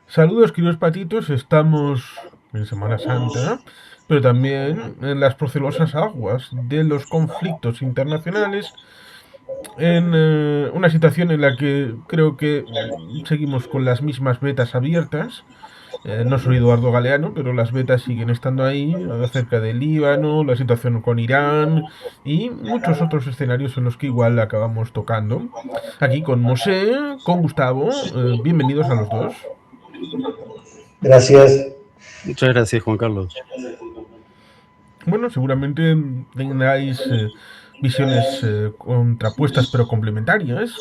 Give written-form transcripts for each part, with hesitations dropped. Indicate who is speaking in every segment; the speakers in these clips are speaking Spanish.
Speaker 1: Saludos, queridos patitos. Estamos en Semana Santa, pero también en las procelosas aguas de los conflictos internacionales, en una situación en la que creo que seguimos con las mismas vetas abiertas. No soy Eduardo Galeano, pero las vetas siguen estando ahí acerca del Líbano, la situación con Irán y muchos otros escenarios en los que igual acabamos tocando. Aquí con Mosé, con Gustavo. Bienvenidos a los dos.
Speaker 2: Gracias.
Speaker 3: Muchas gracias, Juan Carlos.
Speaker 1: Bueno, seguramente tengáis visiones contrapuestas pero complementarias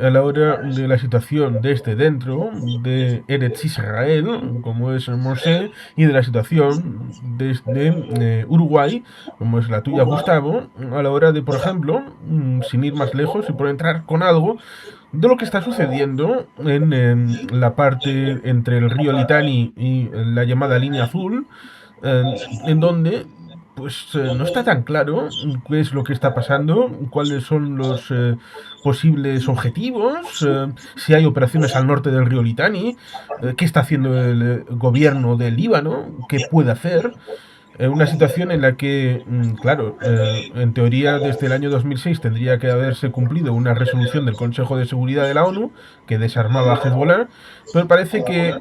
Speaker 1: a la hora de la situación desde dentro de Eretz Israel, como es Moshe, y de la situación desde Uruguay, como es la tuya, Gustavo, a la hora de, por ejemplo, sin ir más lejos y por entrar con algo de lo que está sucediendo en la parte entre el río Litani y la llamada línea azul, en donde pues no está tan claro qué es lo que está pasando, cuáles son los posibles objetivos, si hay operaciones al norte del río Litani, qué está haciendo el gobierno del Líbano, qué puede hacer. Una situación en la que, claro, en teoría desde el año 2006 tendría que haberse cumplido una resolución del Consejo de Seguridad de la ONU que desarmaba a Hezbollah, pero parece que,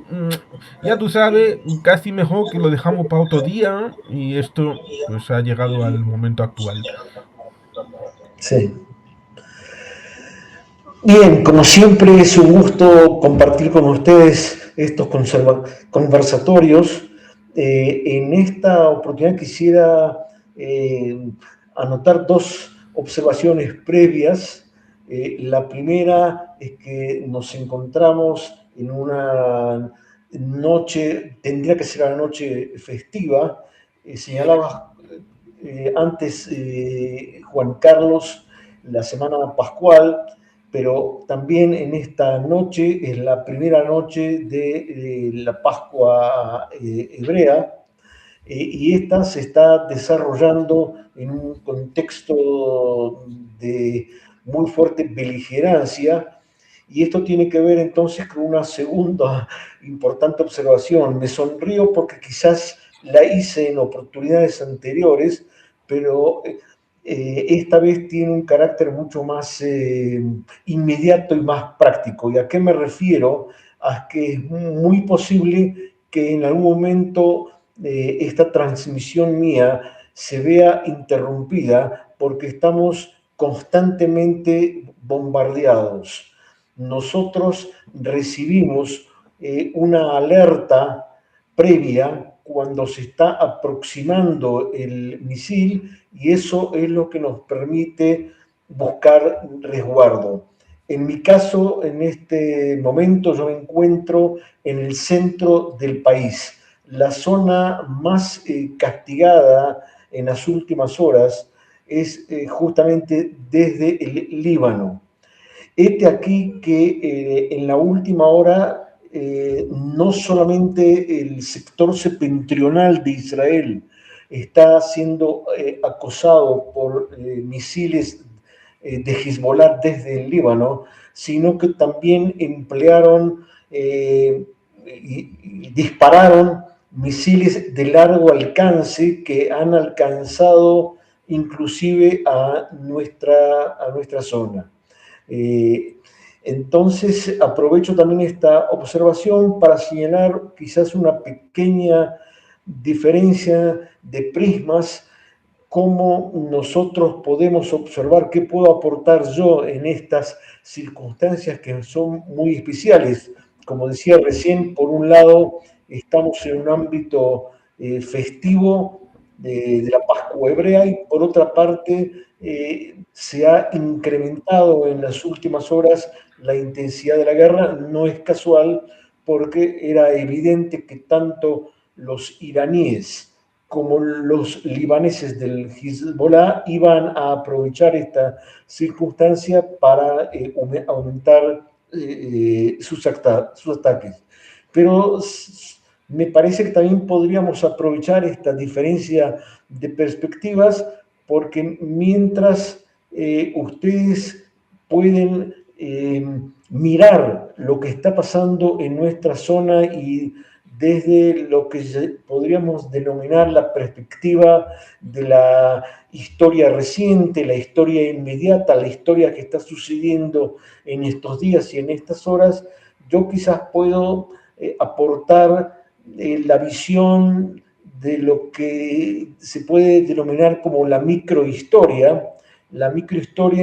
Speaker 1: ya tú sabes, casi mejor que lo dejamos para otro día y esto pues ha llegado al momento actual.
Speaker 2: Sí. Bien, como siempre es un gusto compartir con ustedes estos conversatorios. En esta oportunidad quisiera eh, anotar dos observaciones previas. La primera es que nos encontramos en una noche, tendría que ser la noche festiva. Señalaba antes Juan Carlos la semana pascual, pero también en esta noche es la primera noche de la Pascua hebrea, y esta se está desarrollando en un contexto de muy fuerte beligerancia, y esto tiene que ver entonces con una segunda importante observación. Me sonrío porque quizás la hice en oportunidades anteriores, pero esta vez tiene un carácter mucho más inmediato y más práctico. ¿Y a qué me refiero? A que es muy posible que en algún momento esta transmisión mía se vea interrumpida porque estamos constantemente bombardeados. Nosotros recibimos una alerta previa cuando se está aproximando el misil, y eso es lo que nos permite buscar resguardo. En mi caso, en este momento, yo me encuentro en el centro del país, la zona más castigada en las últimas horas es justamente desde el Líbano. Este aquí que en la última hora no solamente el sector septentrional de Israel está siendo acosado por misiles de Hezbollah desde el Líbano, sino que también emplearon y dispararon misiles de largo alcance que han alcanzado inclusive a nuestra zona. Eh, entonces, aprovecho también esta observación para señalar quizás una pequeña diferencia de prismas, cómo nosotros podemos observar, qué puedo aportar yo en estas circunstancias que son muy especiales. Como decía recién, por un lado estamos en un ámbito festivo de la Pascua hebrea, y por otra parte se ha incrementado en las últimas horas la intensidad de la guerra. No es casual, porque era evidente que tanto los iraníes como los libaneses del Hezbollah iban a aprovechar esta circunstancia para aumentar sus ataques. Pero me parece que también podríamos aprovechar esta diferencia de perspectivas, porque mientras ustedes pueden mirar lo que está pasando en nuestra zona y desde lo que podríamos denominar la perspectiva de la historia reciente, la historia inmediata, la historia que está sucediendo en estos días y en estas horas, yo quizás puedo aportar la visión de lo que se puede denominar como la microhistoria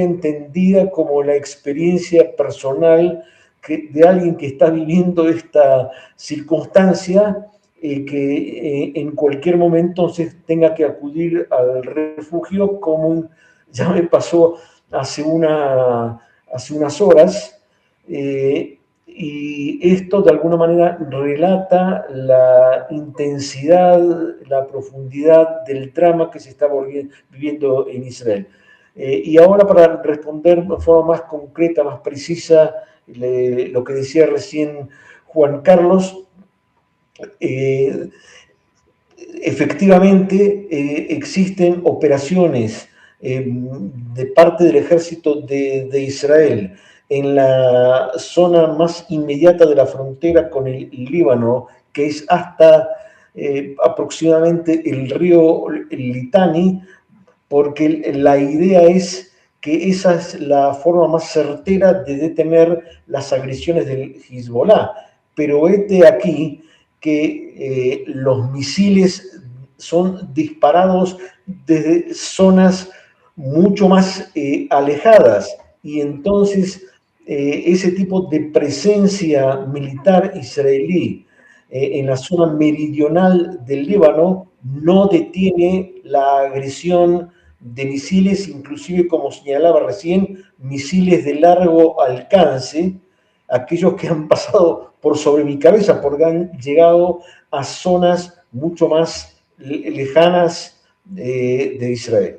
Speaker 2: entendida como la experiencia personal de alguien que está viviendo esta circunstancia, que en cualquier momento entonces tenga que acudir al refugio, como ya me pasó hace unas horas, y esto de alguna manera relata la intensidad, la profundidad del drama que se está viviendo en Israel. Y ahora, para responder de forma más concreta, más precisa, lo que decía recién Juan Carlos, efectivamente existen operaciones de parte del ejército de Israel en la zona más inmediata de la frontera con el Líbano, que es hasta aproximadamente el río Litani, porque la idea es que esa es la forma más certera de detener las agresiones del Hezbollah. Pero este aquí que los misiles son disparados desde zonas mucho más alejadas, y entonces ese tipo de presencia militar israelí en la zona meridional del Líbano no detiene la agresión de misiles, inclusive, como señalaba recién, misiles de largo alcance, aquellos que han pasado por sobre mi cabeza, porque han llegado a zonas mucho más lejanas de Israel.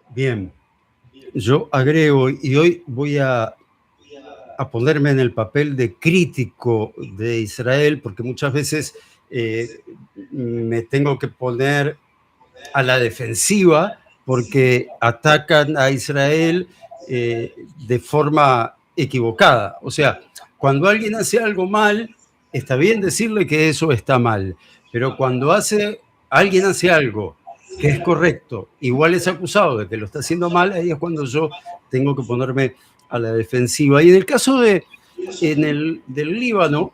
Speaker 3: Bien, yo agrego, y hoy voy a ponerme en el papel de crítico de Israel, porque muchas veces me tengo que poner a la defensiva porque atacan a Israel de forma equivocada. O sea, cuando alguien hace algo mal, está bien decirle que eso está mal, pero cuando alguien hace algo que es correcto, igual es acusado de que lo está haciendo mal, ahí es cuando yo tengo que ponerme a la defensiva. Y en el caso del Líbano,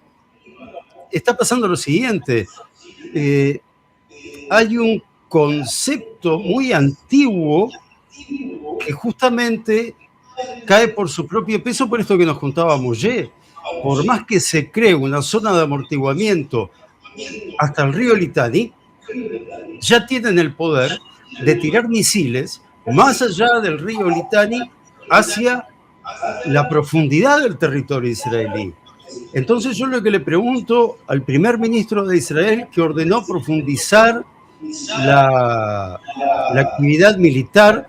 Speaker 3: está pasando lo siguiente. Hay un concepto muy antiguo que justamente cae por su propio peso, por esto que nos contaba Mollé. Por más que se cree una zona de amortiguamiento hasta el río Litani, ya tienen el poder de tirar misiles más allá del río Litani hacia la profundidad del territorio israelí. Entonces yo lo que le pregunto al primer ministro de Israel, que ordenó profundizar la actividad militar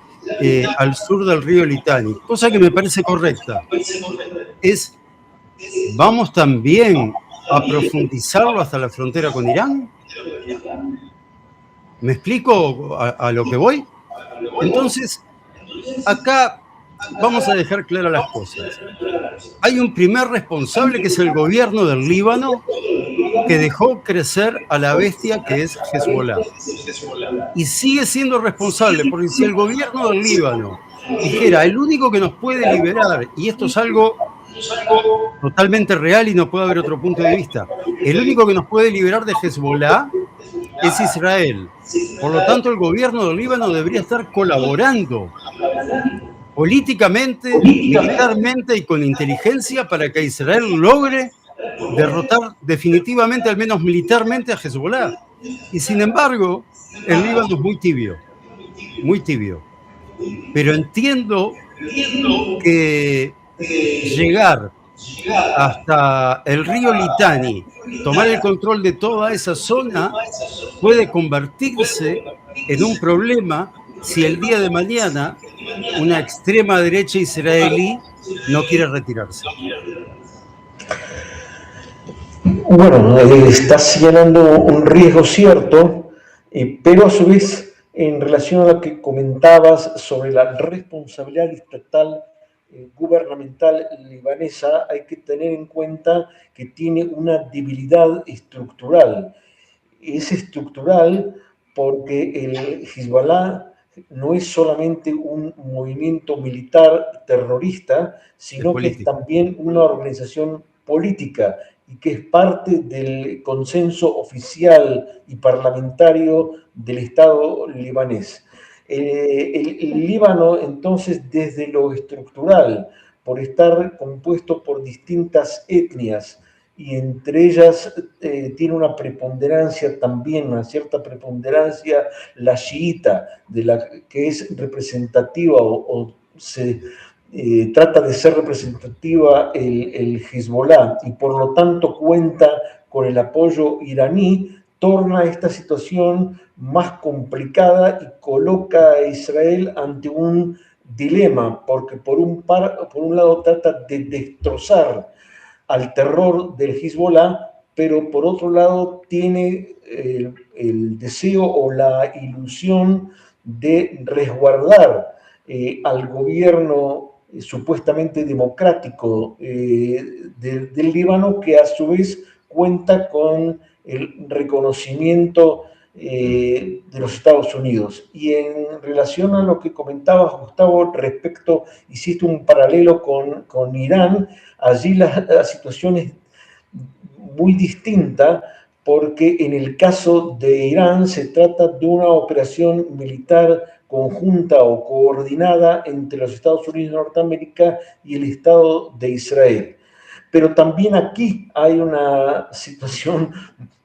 Speaker 3: al sur del río Litani, cosa que me parece correcta, es: ¿vamos también a profundizarlo hasta la frontera con Irán? ¿Me explico a lo que voy? Entonces, acá vamos a dejar claras las cosas. Hay un primer responsable, que es el gobierno del Líbano, que dejó crecer a la bestia que es Hezbollah. Y sigue siendo responsable, porque si el gobierno del Líbano dijera: el único que nos puede liberar, y esto es algo totalmente real y no puede haber otro punto de vista, el único que nos puede liberar de Hezbollah es Israel. Por lo tanto, el gobierno del Líbano debería estar colaborando políticamente, militarmente y con inteligencia para que Israel logre derrotar definitivamente, al menos militarmente, a Hezbollah. Y sin embargo, el Líbano es muy tibio, muy tibio. Pero entiendo que llegar hasta el río Litani, tomar el control de toda esa zona, puede convertirse en un problema si el día de mañana una extrema derecha israelí no quiere retirarse.
Speaker 2: Bueno, está señalando un riesgo cierto, pero a su vez en relación a lo que comentabas sobre la responsabilidad estatal gubernamental libanesa, hay que tener en cuenta que tiene una debilidad estructural. Es estructural porque el Hezbollah no es solamente un movimiento militar terrorista, sino que es también una organización política y que es parte del consenso oficial y parlamentario del Estado libanés. El Líbano, entonces, desde lo estructural, por estar compuesto por distintas etnias, y entre ellas tiene una preponderancia también, una cierta preponderancia la chiita, de la que es representativa o se trata de ser representativa el Hezbollah, y por lo tanto cuenta con el apoyo iraní, torna esta situación más complicada y coloca a Israel ante un dilema, porque por un lado trata de destrozar al terror del Hezbollah, pero por otro lado tiene el deseo o la ilusión de resguardar al gobierno supuestamente democrático del Líbano, que a su vez cuenta con el reconocimiento de los Estados Unidos. Y en relación a lo que comentabas, Gustavo, respecto, hiciste un paralelo con Irán, allí la situación es muy distinta, porque en el caso de Irán se trata de una operación militar conjunta o coordinada entre los Estados Unidos de Norteamérica y el Estado de Israel. Pero también aquí hay una situación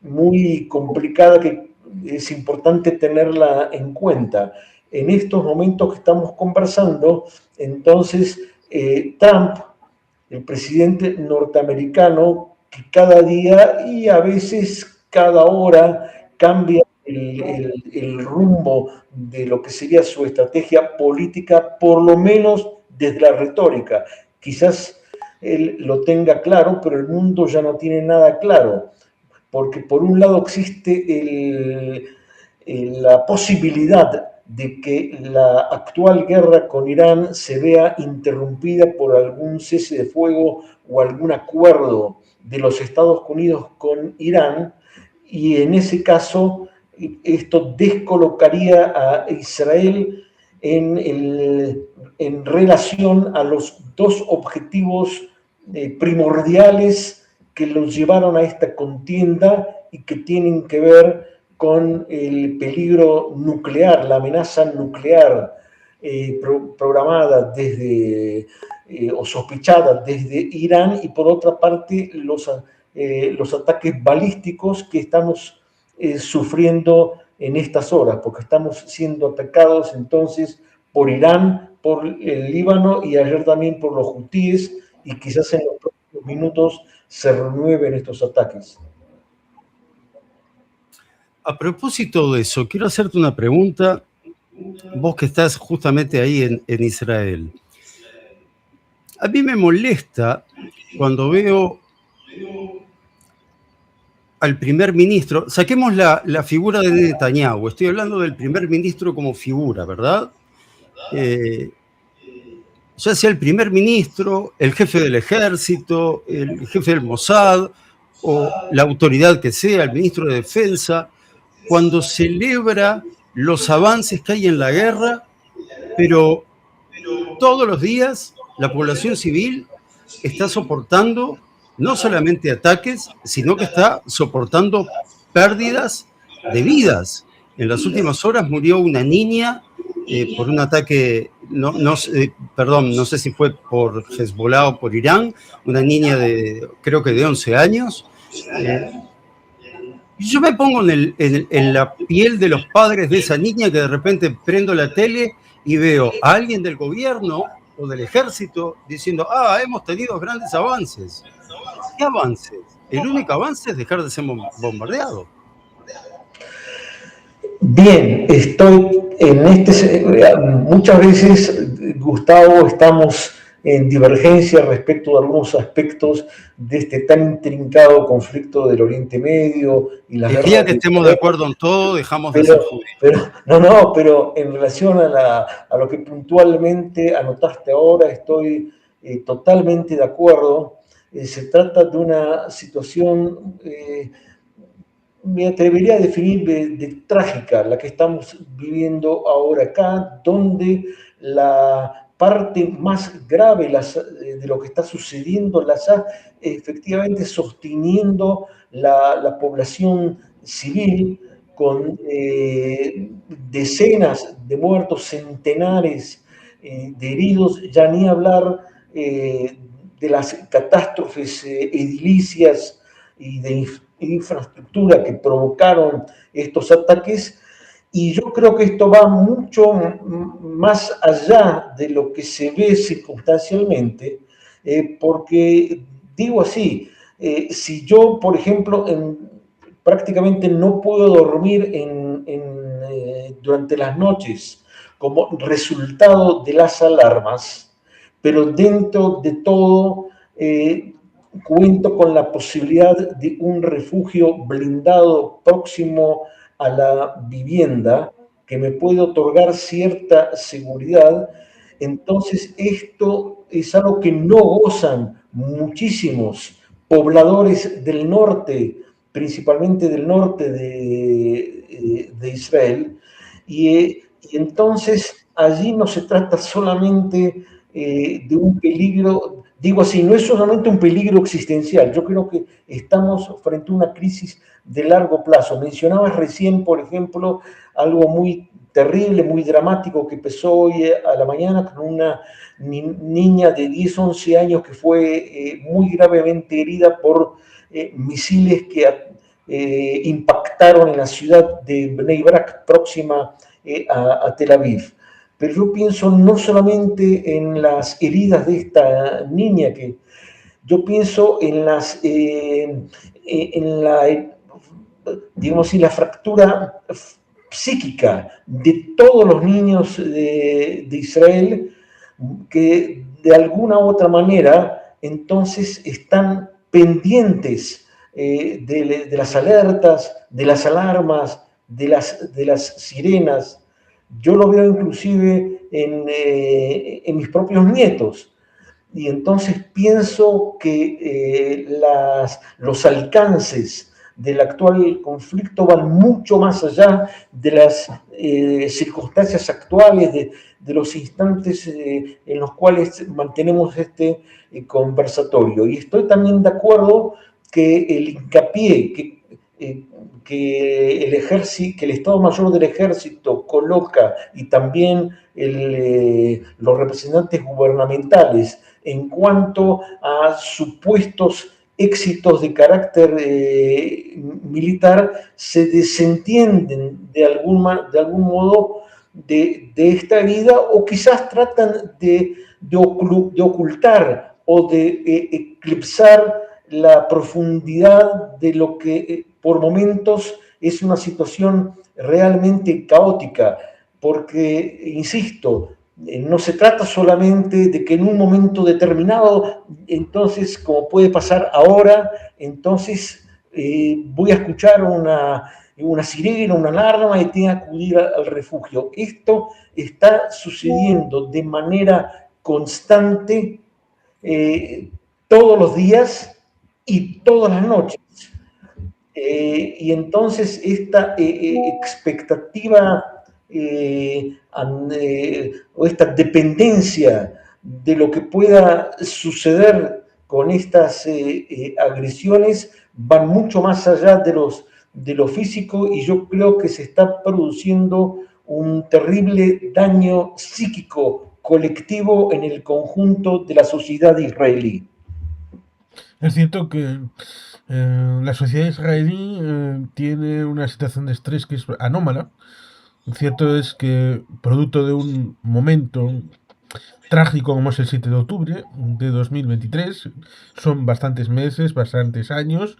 Speaker 2: muy complicada que es importante tenerla en cuenta. En estos momentos que estamos conversando, entonces, Trump, el presidente norteamericano, que cada día y a veces cada hora cambia el rumbo de lo que sería su estrategia política, por lo menos desde la retórica. Quizás él lo tenga claro, pero el mundo ya no tiene nada claro, porque por un lado existe la posibilidad de que la actual guerra con Irán se vea interrumpida por algún cese de fuego o algún acuerdo de los Estados Unidos con Irán, y en ese caso esto descolocaría a Israel en relación a los dos objetivos primordiales que los llevaron a esta contienda y que tienen que ver con el peligro nuclear, la amenaza nuclear programada desde o sospechada desde Irán, y por otra parte los ataques balísticos que estamos sufriendo en estas horas, porque estamos siendo atacados entonces por Irán, por el Líbano y ayer también por los hutíes, y quizás en los próximos minutos se renueven estos ataques.
Speaker 3: A propósito de eso, quiero hacerte una pregunta, vos que estás justamente ahí en Israel. A mí me molesta cuando veo al primer ministro, saquemos la figura de Netanyahu, estoy hablando del primer ministro como figura, ¿verdad? Ya sea el primer ministro, el jefe del ejército, el jefe del Mossad, o la autoridad que sea, el ministro de Defensa, cuando celebra los avances que hay en la guerra, pero todos los días la población civil está soportando no solamente ataques, sino que está soportando pérdidas de vidas. En las últimas horas murió una niña por un ataque, no sé si fue por Hezbollah o por Irán, una niña creo que de 11 años. Yo me pongo en la piel de los padres de esa niña, que de repente prendo la tele y veo a alguien del gobierno o del ejército diciendo, hemos tenido grandes avances. ¿Qué avances? El único avance es dejar de ser bombardeado.
Speaker 2: Bien, estoy en muchas veces, Gustavo, estamos en divergencia respecto de algunos aspectos de este tan intrincado conflicto del Oriente Medio y las
Speaker 3: El día
Speaker 2: guerras
Speaker 3: que
Speaker 2: de
Speaker 3: estemos de
Speaker 2: Israel,
Speaker 3: acuerdo en todo, dejamos de ser
Speaker 2: pero,
Speaker 3: judíos.
Speaker 2: pero en relación a lo que puntualmente anotaste ahora, estoy totalmente de acuerdo. Se trata de una situación, me atrevería a definir de trágica, la que estamos viviendo ahora acá, donde la parte más grave de lo que está sucediendo la está efectivamente sosteniendo la población civil con decenas de muertos, centenares de heridos, ya ni hablar de las catástrofes edilicias y de infraestructura que provocaron estos ataques. Y yo creo que esto va mucho más allá de lo que se ve circunstancialmente, porque digo así, si yo, por ejemplo, prácticamente no puedo dormir durante las noches como resultado de las alarmas, pero dentro de todo cuento con la posibilidad de un refugio blindado próximo a la vivienda que me puede otorgar cierta seguridad. Entonces, esto es algo que no gozan muchísimos pobladores del norte, principalmente del norte de Israel. Y entonces, allí no se trata solamente de un peligro, digo así, no es solamente un peligro existencial, yo creo que estamos frente a una crisis de largo plazo. Mencionabas recién, por ejemplo, algo muy terrible, muy dramático que pasó hoy a la mañana con una niña de 10, 11 años que fue muy gravemente herida por misiles que impactaron en la ciudad de Bnei Brak, próxima a Tel Aviv. Pero yo pienso no solamente en las heridas de esta niña, que yo pienso en la, digamos, en la fractura psíquica de todos los niños de Israel que de alguna u otra manera entonces están pendientes de las alertas, de las alarmas, de las sirenas. Yo lo veo inclusive en mis propios nietos. Y entonces pienso que los alcances del actual conflicto van mucho más allá de las circunstancias actuales, de los instantes en los cuales mantenemos este conversatorio. Y estoy también de acuerdo que el hincapié que el ejército, que el Estado Mayor del Ejército coloca y también los representantes gubernamentales en cuanto a supuestos éxitos de carácter militar se desentienden de algún modo de esta herida o quizás tratan de ocultar o de eclipsar la profundidad de lo que por momentos es una situación realmente caótica, porque, insisto, no se trata solamente de que en un momento determinado, entonces, como puede pasar ahora, entonces voy a escuchar una sirena, una alarma y tengo que acudir al refugio. Esto está sucediendo de manera constante todos los días y todas las noches. Y entonces esta expectativa o esta dependencia de lo que pueda suceder con estas agresiones van mucho más allá de lo físico y yo creo que se está produciendo un terrible daño psíquico colectivo en el conjunto de la sociedad israelí.
Speaker 1: Es cierto que la sociedad israelí tiene una situación de estrés que es anómala. Lo cierto es que, producto de un momento trágico como es el 7 de octubre de 2023, son bastantes meses, bastantes años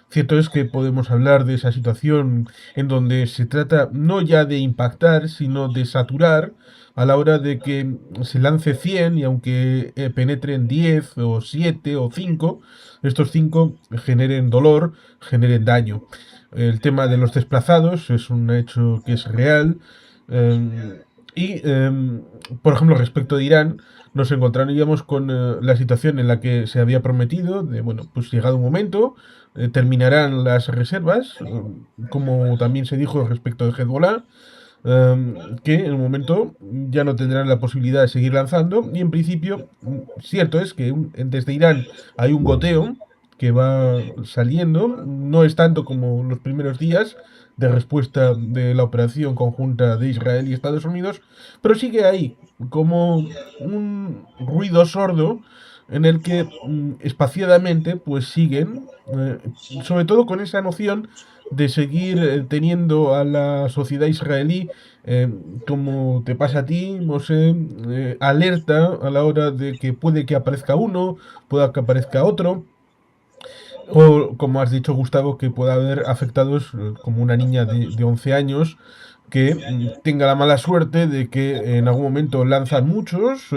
Speaker 1: Cierto es que podemos hablar de esa situación en donde se trata no ya de impactar, sino de saturar a la hora de que se lance 100 y aunque penetren 10 o 7 o 5, estos 5 generen dolor, generen daño. El tema de los desplazados es un hecho que es real. eh, y, por ejemplo, respecto de Irán, nos encontraríamos con la situación en la que se había prometido, de, bueno, pues llegado un momento, terminarán las reservas, como también se dijo respecto de Hezbollah, que en un momento ya no tendrán la posibilidad de seguir lanzando y en principio cierto es que desde Irán hay un goteo que va saliendo, no es tanto como los primeros días de respuesta de la operación conjunta de Israel y Estados Unidos, pero sigue ahí como un ruido sordo en el que espaciadamente pues siguen, sobre todo con esa noción de seguir teniendo a la sociedad israelí, eh, como te pasa a ti, Mosé, alerta a la hora de que puede que aparezca uno, pueda que aparezca otro, o como has dicho Gustavo, que pueda haber afectados como una niña de 11 años que tenga la mala suerte de que en algún momento lanzan muchos,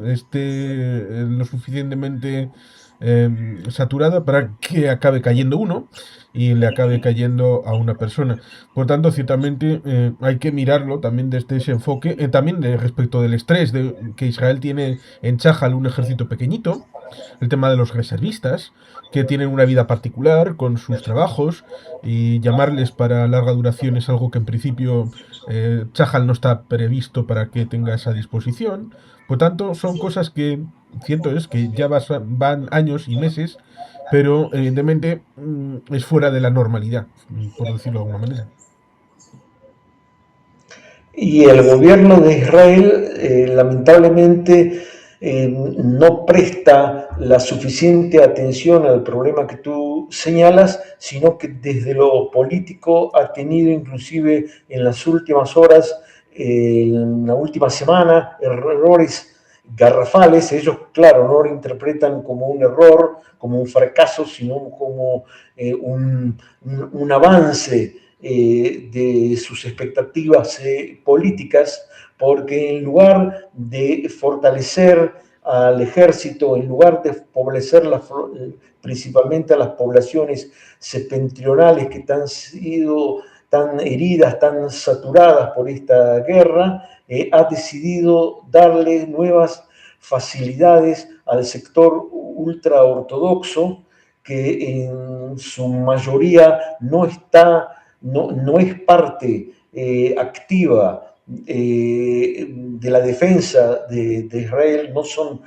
Speaker 1: esté lo suficientemente saturada para que acabe cayendo uno y le acabe cayendo a una persona. Por tanto, ciertamente hay que mirarlo también desde ese enfoque, también respecto del estrés que Israel tiene en Chajal un ejército pequeñito, el tema de los reservistas, que tienen una vida particular con sus trabajos y llamarles para larga duración es algo que en principio Chajal no está previsto para que tenga esa disposición. Por tanto, son cosas que, cierto es que ya van años y meses, pero evidentemente es fuera de la normalidad, por decirlo de alguna manera.
Speaker 2: Y el gobierno de Israel, lamentablemente, no presta la suficiente atención al problema que tú señalas, sino que desde lo político ha tenido inclusive en las últimas horas, en la última semana, errores garrafales. Ellos, claro, no lo interpretan como un error, como un fracaso, sino como un avance de sus expectativas políticas, porque en lugar de fortalecer al ejército, en lugar de poblecer principalmente a las poblaciones septentrionales que han sido tan heridas, tan saturadas por esta guerra, ha decidido darle nuevas facilidades al sector ultraortodoxo, que en su mayoría no es parte activa de la defensa de Israel, no son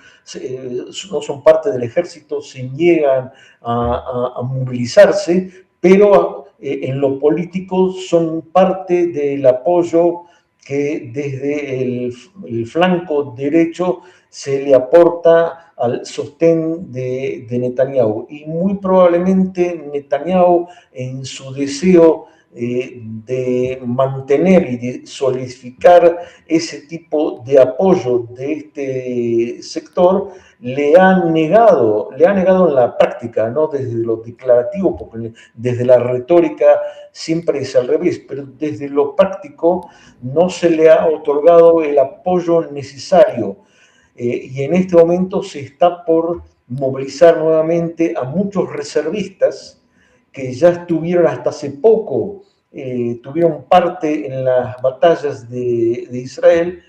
Speaker 2: parte del ejército, se niegan a movilizarse, pero en lo político son parte del apoyo que desde el flanco derecho se le aporta al sostén de Netanyahu. Y muy probablemente Netanyahu, en su deseo de mantener y de solidificar ese tipo de apoyo de este sector, le han negado en la práctica, no desde lo declarativo, porque desde la retórica siempre es al revés, pero desde lo práctico no se le ha otorgado el apoyo necesario. Y en este momento se está por movilizar nuevamente a muchos reservistas que ya estuvieron hasta hace poco, tuvieron parte en las batallas de Israel.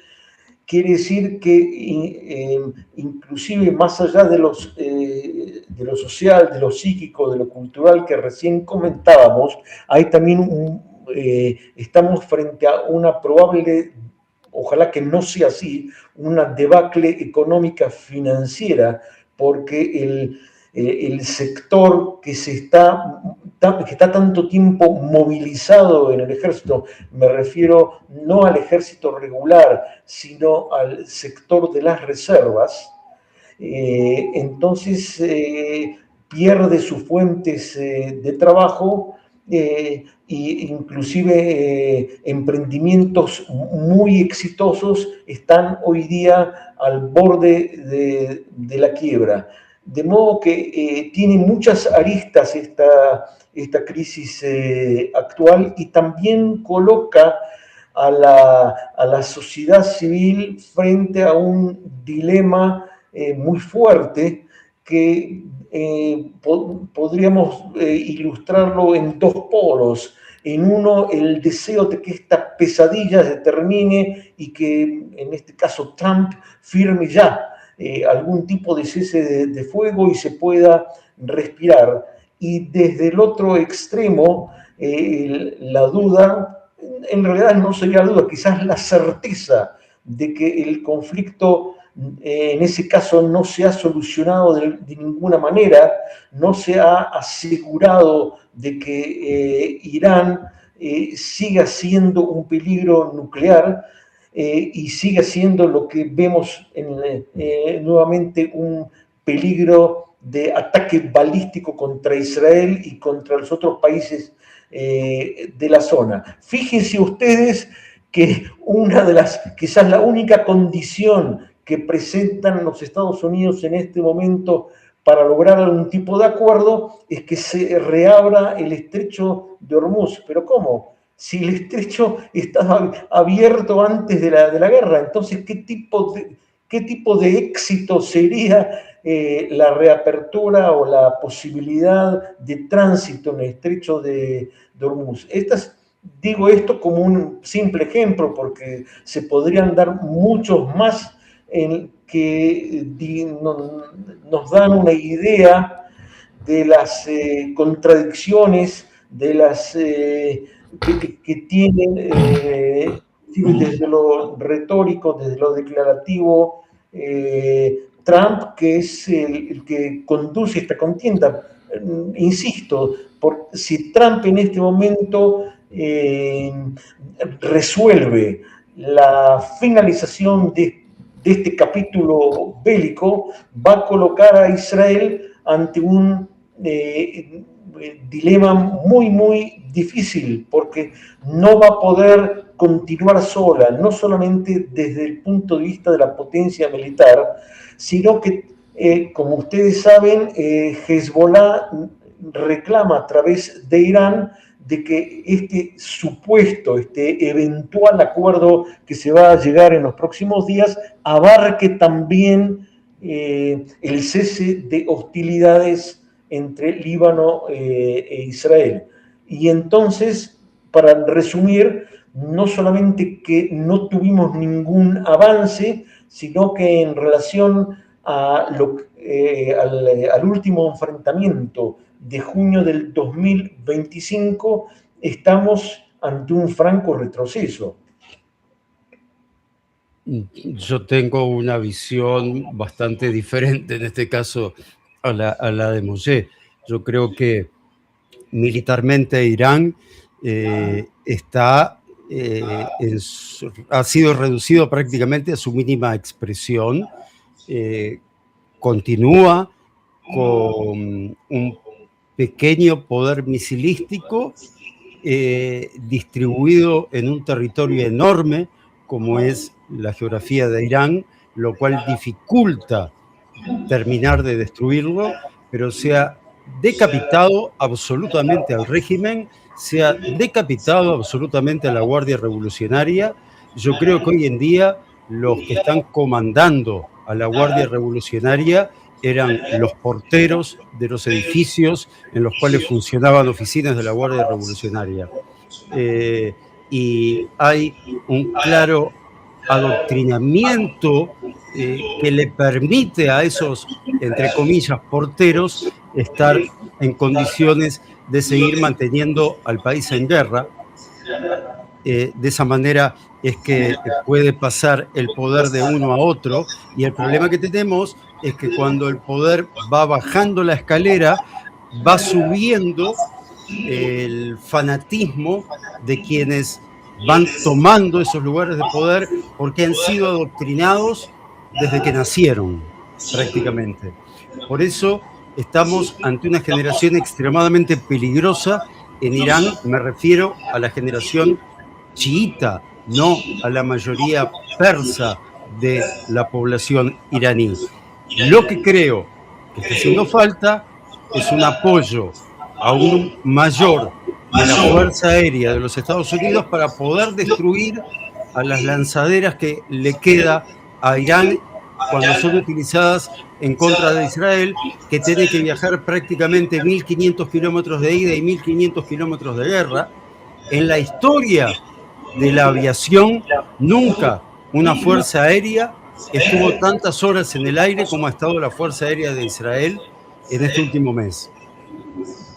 Speaker 2: Quiere decir que inclusive más allá de lo social, de lo psíquico, de lo cultural que recién comentábamos, hay también estamos frente a una probable, ojalá que no sea así, una debacle económica financiera, porque el sector que está tanto tiempo movilizado en el ejército, me refiero no al ejército regular, sino al sector de las reservas, entonces pierde sus fuentes de trabajo, e inclusive emprendimientos muy exitosos están hoy día al borde de la quiebra. De modo que tiene muchas aristas esta crisis actual, y también coloca a la sociedad civil frente a un dilema muy fuerte que podríamos ilustrarlo en dos polos. En uno, el deseo de que esta pesadilla se termine y que, en este caso, Trump firme ya algún tipo de cese de fuego y se pueda respirar. Y desde el otro extremo, la duda, en realidad no sería duda, quizás la certeza de que el conflicto en ese caso no se ha solucionado de ninguna manera, no se ha asegurado de que Irán siga siendo un peligro nuclear y siga siendo lo que vemos nuevamente un peligro de ataque balístico contra Israel y contra los otros países de la zona. Fíjense ustedes que una de las, quizás la única condición que presentan los Estados Unidos en este momento para lograr algún tipo de acuerdo es que se reabra el estrecho de Hormuz. ¿Pero cómo? Si el estrecho estaba abierto antes de la guerra, entonces, ¿qué tipo de éxito sería la reapertura o la posibilidad de tránsito en el estrecho de Hormuz? Digo esto como un simple ejemplo, porque se podrían dar muchos más que nos dan una idea de las contradicciones, de las que tienen desde lo retórico, desde lo declarativo, Trump, que es el que conduce esta contienda. Insisto, si Trump en este momento resuelve la finalización de este capítulo bélico, va a colocar a Israel ante un dilema muy, muy difícil, porque no va a poder continuar sola, no solamente desde el punto de vista de la potencia militar, sino que, como ustedes saben, Hezbollah reclama a través de Irán de que este eventual acuerdo que se va a llegar en los próximos días abarque también el cese de hostilidades entre Líbano e Israel. Y entonces, para resumir, no solamente que no tuvimos ningún avance, sino que en relación al último enfrentamiento de junio del 2025, estamos ante un franco retroceso.
Speaker 3: Yo tengo una visión bastante diferente, en este caso, a la de Moshe. Yo creo que militarmente Irán ha sido reducido prácticamente a su mínima expresión. Continúa con un pequeño poder misilístico distribuido en un territorio enorme como es la geografía de Irán, lo cual dificulta terminar de destruirlo, pero se ha decapitado absolutamente al régimen, se ha decapitado absolutamente a la Guardia Revolucionaria. Yo creo que hoy en día los que están comandando a la Guardia Revolucionaria eran los porteros de los edificios en los cuales funcionaban oficinas de la Guardia Revolucionaria. Y hay un claro adoctrinamiento que le permite a esos, entre comillas, porteros estar en condiciones de seguir manteniendo al país en guerra. De esa manera es que puede pasar el poder de uno a otro, y el problema que tenemos es que cuando el poder va bajando la escalera, va subiendo el fanatismo de quienes van tomando esos lugares de poder porque han sido adoctrinados desde que nacieron, prácticamente. Por eso estamos ante una generación extremadamente peligrosa. En Irán me refiero a la generación chiita, no a la mayoría persa de la población iraní. Lo que creo que está haciendo falta es un apoyo aún mayor de la Fuerza Aérea de los Estados Unidos para poder destruir a las lanzaderas que le queda a Irán cuando son utilizadas en contra de Israel, que tiene que viajar prácticamente 1.500 kilómetros de ida y 1.500 kilómetros de guerra. En la historia de la aviación, nunca una fuerza aérea estuvo tantas horas en el aire como ha estado la Fuerza Aérea de Israel en este último mes.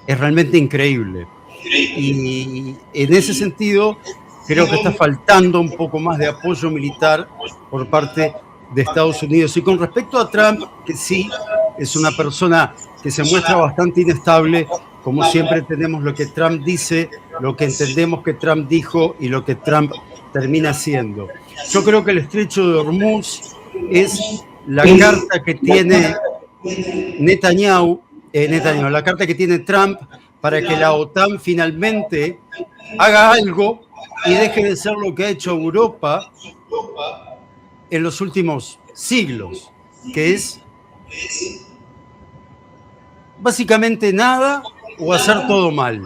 Speaker 3: Es realmente increíble. Y en ese sentido, creo que está faltando un poco más de apoyo militar por parte de Estados Unidos. Y con respecto a Trump, que sí, es una persona que se muestra bastante inestable, como siempre tenemos lo que Trump dice, lo que entendemos que Trump dijo y lo que Trump termina haciendo. Yo creo que el estrecho de Hormuz es la carta que tiene Netanyahu, la carta que tiene Trump para que la OTAN finalmente haga algo y deje de ser lo que ha hecho Europa en los últimos siglos, que es básicamente nada o hacer todo mal.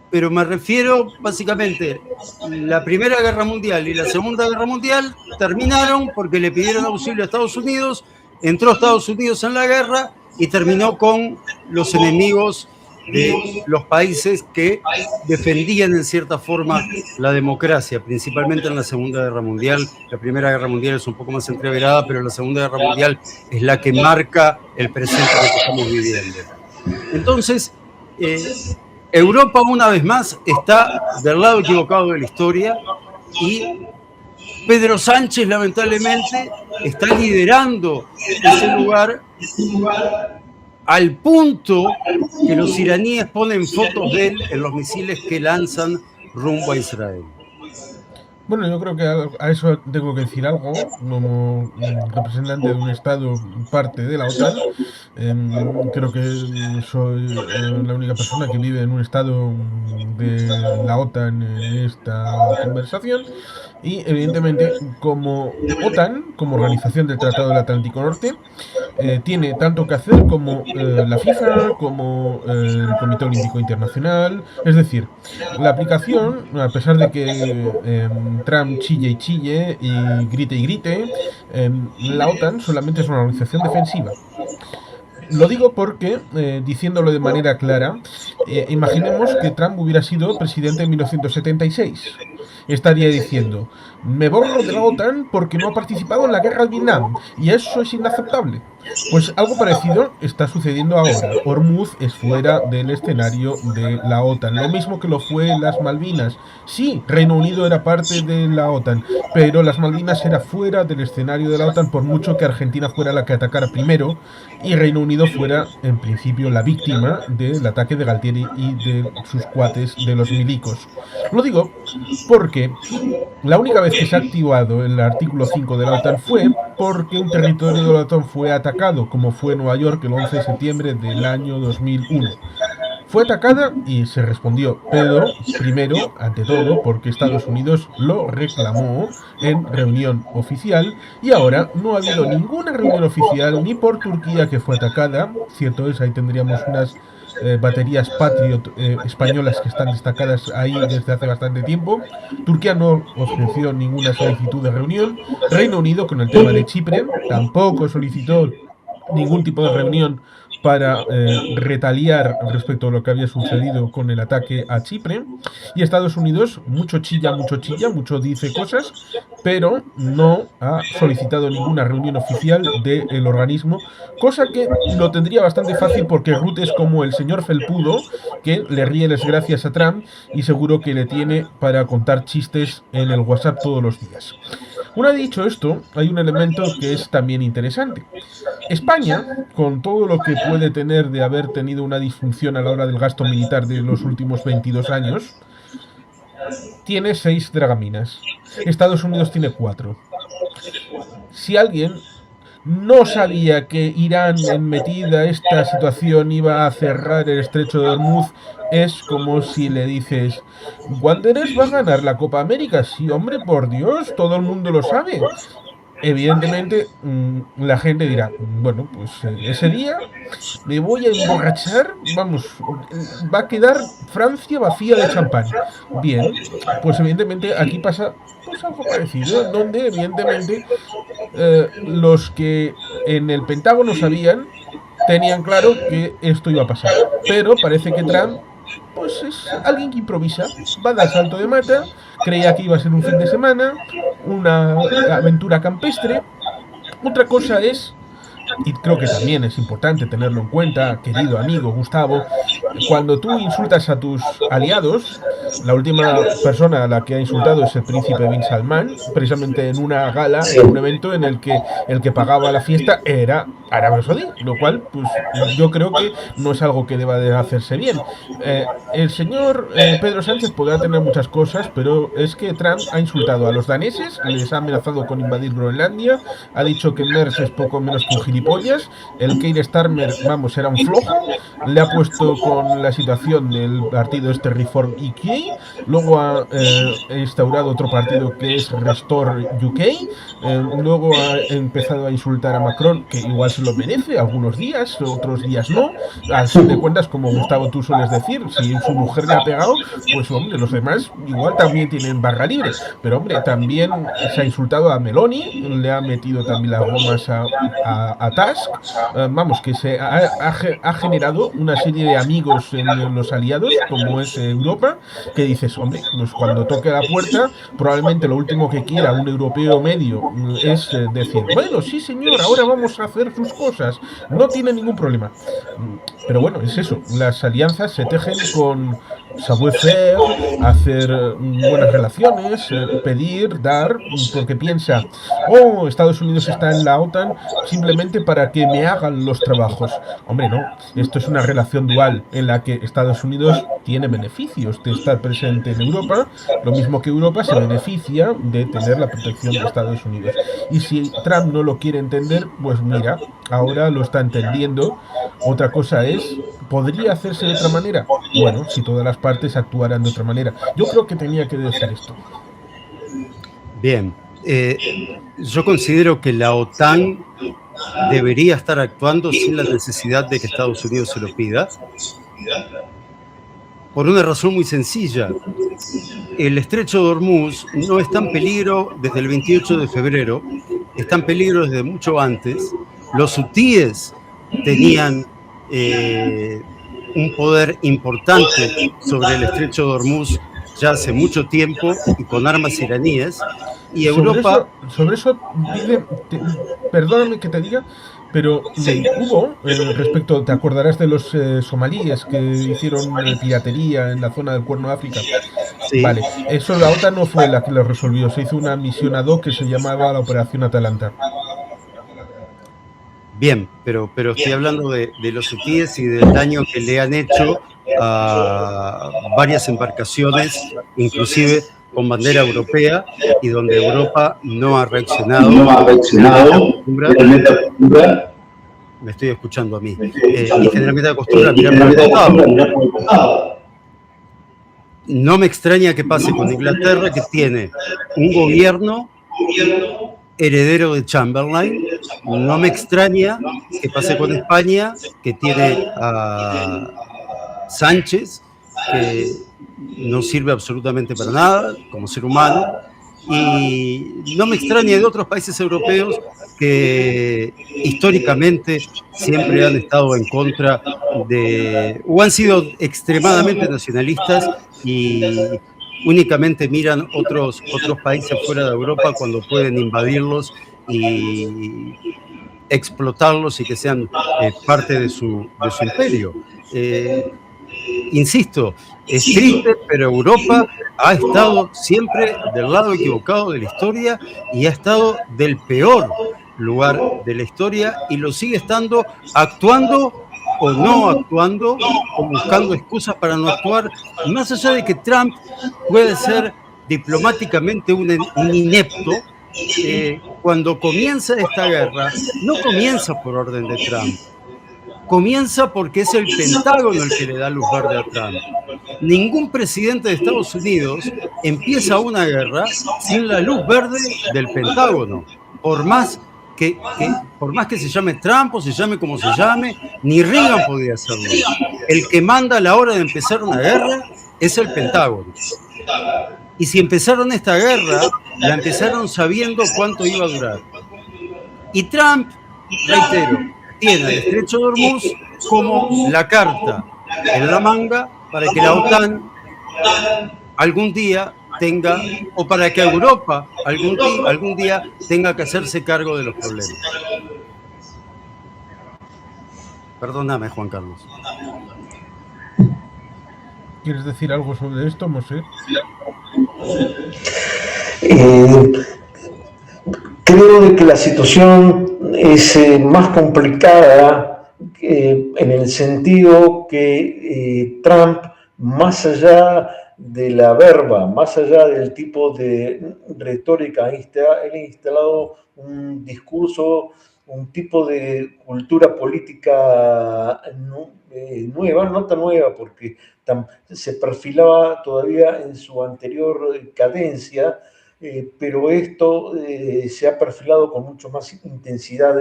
Speaker 3: Pero me refiero básicamente, la Primera Guerra Mundial y la Segunda Guerra Mundial terminaron porque le pidieron auxilio a Estados Unidos, entró Estados Unidos en la guerra y terminó con los enemigos de los países que defendían en cierta forma la democracia, principalmente en la Segunda Guerra Mundial. La Primera Guerra Mundial es un poco más entreverada, pero la Segunda Guerra Mundial es la que marca el presente que estamos viviendo. Entonces, Europa una vez más está del lado equivocado de la historia y Pedro Sánchez lamentablemente está liderando ese lugar al punto que los iraníes ponen fotos de él en los misiles que lanzan rumbo a Israel.
Speaker 1: Bueno, yo creo que a eso tengo que decir algo, como representante de un Estado parte de la OTAN. Creo que soy la única persona que vive en un Estado de la OTAN en esta conversación. Y evidentemente, como OTAN, como organización del Tratado del Atlántico Norte, tiene tanto que hacer como la FIFA, como el Comité Olímpico Internacional. Es decir, la aplicación, a pesar de que Trump chille y chille y grite, la OTAN solamente es una organización defensiva. Lo digo porque, diciéndolo de manera clara, imaginemos que Trump hubiera sido presidente en 1976. Estaría diciendo, me borro de la OTAN porque no ha participado en la guerra de Vietnam, y eso es inaceptable. Pues algo parecido está sucediendo ahora. Hormuz es fuera del escenario de la OTAN, lo mismo que lo fue las Malvinas. Sí, Reino Unido era parte de la OTAN, pero las Malvinas era fuera del escenario de la OTAN, por mucho que Argentina fuera la que atacara primero y Reino Unido fuera, en principio, la víctima del ataque de Galtieri y de sus cuates de los milicos. Lo digo porque la única vez que se ha activado el artículo 5 de la OTAN fue porque un territorio de la OTAN fue atacado, como fue Nueva York el 11 de septiembre del año 2001. Fue atacada y se respondió, pero primero, ante todo, porque Estados Unidos lo reclamó en reunión oficial y ahora no ha habido ninguna reunión oficial ni por Turquía, que fue atacada. Cierto es, ahí tendríamos unas baterías Patriot españolas que están destacadas ahí desde hace bastante tiempo. Turquía no ofreció ninguna solicitud de reunión. Reino Unido, con el tema de Chipre, tampoco solicitó ningún tipo de reunión para retaliar respecto a lo que había sucedido con el ataque a Chipre. Y Estados Unidos mucho chilla, mucho dice cosas, pero no ha solicitado ninguna reunión oficial del organismo, cosa que lo tendría bastante fácil porque Rutte es como el señor felpudo que le ríe las gracias a Trump y seguro que le tiene para contar chistes en el WhatsApp todos los días. Una vez dicho esto, hay un elemento que es también interesante. España, con todo lo que puede tener de haber tenido una disfunción a la hora del gasto militar de los últimos 22 años, tiene 6 dragaminas. Estados Unidos tiene 4. Si alguien no sabía que Irán, en metida esta situación, iba a cerrar el estrecho de Hormuz, es como si le dices, Wanderers va a ganar la Copa América. Sí, hombre, por Dios, todo el mundo lo sabe. evidentemente la gente dirá, bueno, pues ese día me voy a emborrachar, vamos, va a quedar Francia vacía de champán. Bien, pues evidentemente aquí pasa pues algo parecido, donde evidentemente los que en el Pentágono sabían, tenían claro que esto iba a pasar. Pero parece que Trump pues es alguien que improvisa, va a dar salto de mata, creía que iba a ser un fin de semana, una aventura campestre. Otra cosa es, y creo que también es importante tenerlo en cuenta, querido amigo Gustavo, cuando tú insultas a tus aliados, la última persona a la que ha insultado es el príncipe Bin Salman, precisamente en una gala,
Speaker 2: Sí.
Speaker 1: en un evento en el que pagaba la fiesta era Arabia Saudí, lo cual, pues yo creo que no es algo que deba de hacerse bien. El señor Pedro Sánchez podrá tener muchas cosas, pero es que Trump ha insultado a los daneses, les ha amenazado con invadir Groenlandia, ha dicho que Merz es poco menos que un gilipollas, el Keir Starmer, vamos, era un flojo, le ha puesto con la situación del partido este Reform UK, luego ha instaurado otro partido que es Restore UK, luego ha empezado a insultar a Macron, que igual se lo merece, algunos días, otros días no, al fin de cuentas, como Gustavo tú sueles decir, si su mujer le ha pegado, pues hombre, los demás igual también tienen barra libre, pero hombre, también se ha insultado a Meloni, le ha metido también las gomas a Tusk, vamos, que ha generado una serie de amigos en los aliados, como es Europa, que dices, hombre, pues cuando toque la puerta, probablemente lo último que quiera un europeo medio es decir, bueno, sí señor, ahora vamos a hacer sus cosas, no tiene ningún problema. Pero bueno, es eso, las alianzas se tejen con savoir-faire, hacer buenas relaciones, pedir, dar, porque piensa, oh, Estados Unidos está en la OTAN simplemente para que me hagan los trabajos. Hombre, no, esto es una relación dual en la que Estados Unidos tiene beneficios de estar presente en Europa, lo mismo que Europa se beneficia de tener la protección de Estados Unidos. Y si Trump no lo quiere entender, pues mira, ahora lo está entendiendo. Otra cosa es, ¿podría hacerse de otra manera? Bueno, si todas las partes actuaran de otra manera. Yo creo que tenía que decir esto.
Speaker 3: Bien, yo considero que la OTAN debería estar actuando sin la necesidad de que Estados Unidos se lo pida, por una razón muy sencilla. El estrecho de Hormuz no está en peligro desde el 28 de febrero, está en peligro desde mucho antes. Los hutíes tenían un poder importante sobre el estrecho de Hormuz ya hace mucho tiempo y con armas iraníes. Y Europa...
Speaker 1: Sobre eso perdóname que te diga, pero hubo, respecto, te acordarás de los somalíes que hicieron piratería en la zona del Cuerno de África.
Speaker 3: Sí.
Speaker 1: Vale, eso la OTAN no fue la que lo resolvió, se hizo una misión ad hoc que se llamaba la Operación Atalanta.
Speaker 3: Bien, pero estoy hablando de los hutíes y del daño que le han hecho a varias embarcaciones, inclusive con bandera europea, y donde Europa no ha reaccionado. Me estoy escuchando a mí. Y generalmente acostumbra a mirar para el costado. No me extraña que pase con Inglaterra, que tiene un gobierno heredero de Chamberlain. No me extraña que pase con España, que tiene a Sánchez, que no sirve absolutamente para nada como ser humano. Y no me extraña de otros países europeos que históricamente siempre han estado en contra de, o han sido extremadamente nacionalistas y únicamente miran otros países fuera de Europa cuando pueden invadirlos y explotarlos y que sean parte de su imperio. Insisto, es triste, pero Europa ha estado siempre del lado equivocado de la historia y ha estado del peor lugar de la historia y lo sigue estando, actuando o no actuando, o buscando excusas para no actuar, más allá de que Trump puede ser diplomáticamente un inepto. Cuando comienza esta guerra, no comienza por orden de Trump, comienza porque es el Pentágono el que le da luz verde a Trump. Ningún presidente de Estados Unidos empieza una guerra sin la luz verde del Pentágono. por más por más que se llame Trump o se llame como se llame, ni Reagan podía hacerlo. El que manda a la hora de empezar una guerra es el Pentágono. Y si empezaron esta guerra, la empezaron sabiendo cuánto iba a durar. Y Trump, reitero, tiene el Estrecho de Hormuz como la carta en la manga para que la OTAN algún día tenga, o para que Europa algún día tenga que hacerse cargo de los problemas. Perdóname, Juan Carlos.
Speaker 1: ¿Quieres decir algo sobre esto, Mosé?
Speaker 2: Creo de que la situación es más complicada en el sentido que Trump, más allá de la verba, más allá del tipo de retórica, él ha instalado un discurso, un tipo de cultura política nueva, no tan nueva, porque se perfilaba todavía en su anterior cadencia, pero esto se ha perfilado con mucho más intensidad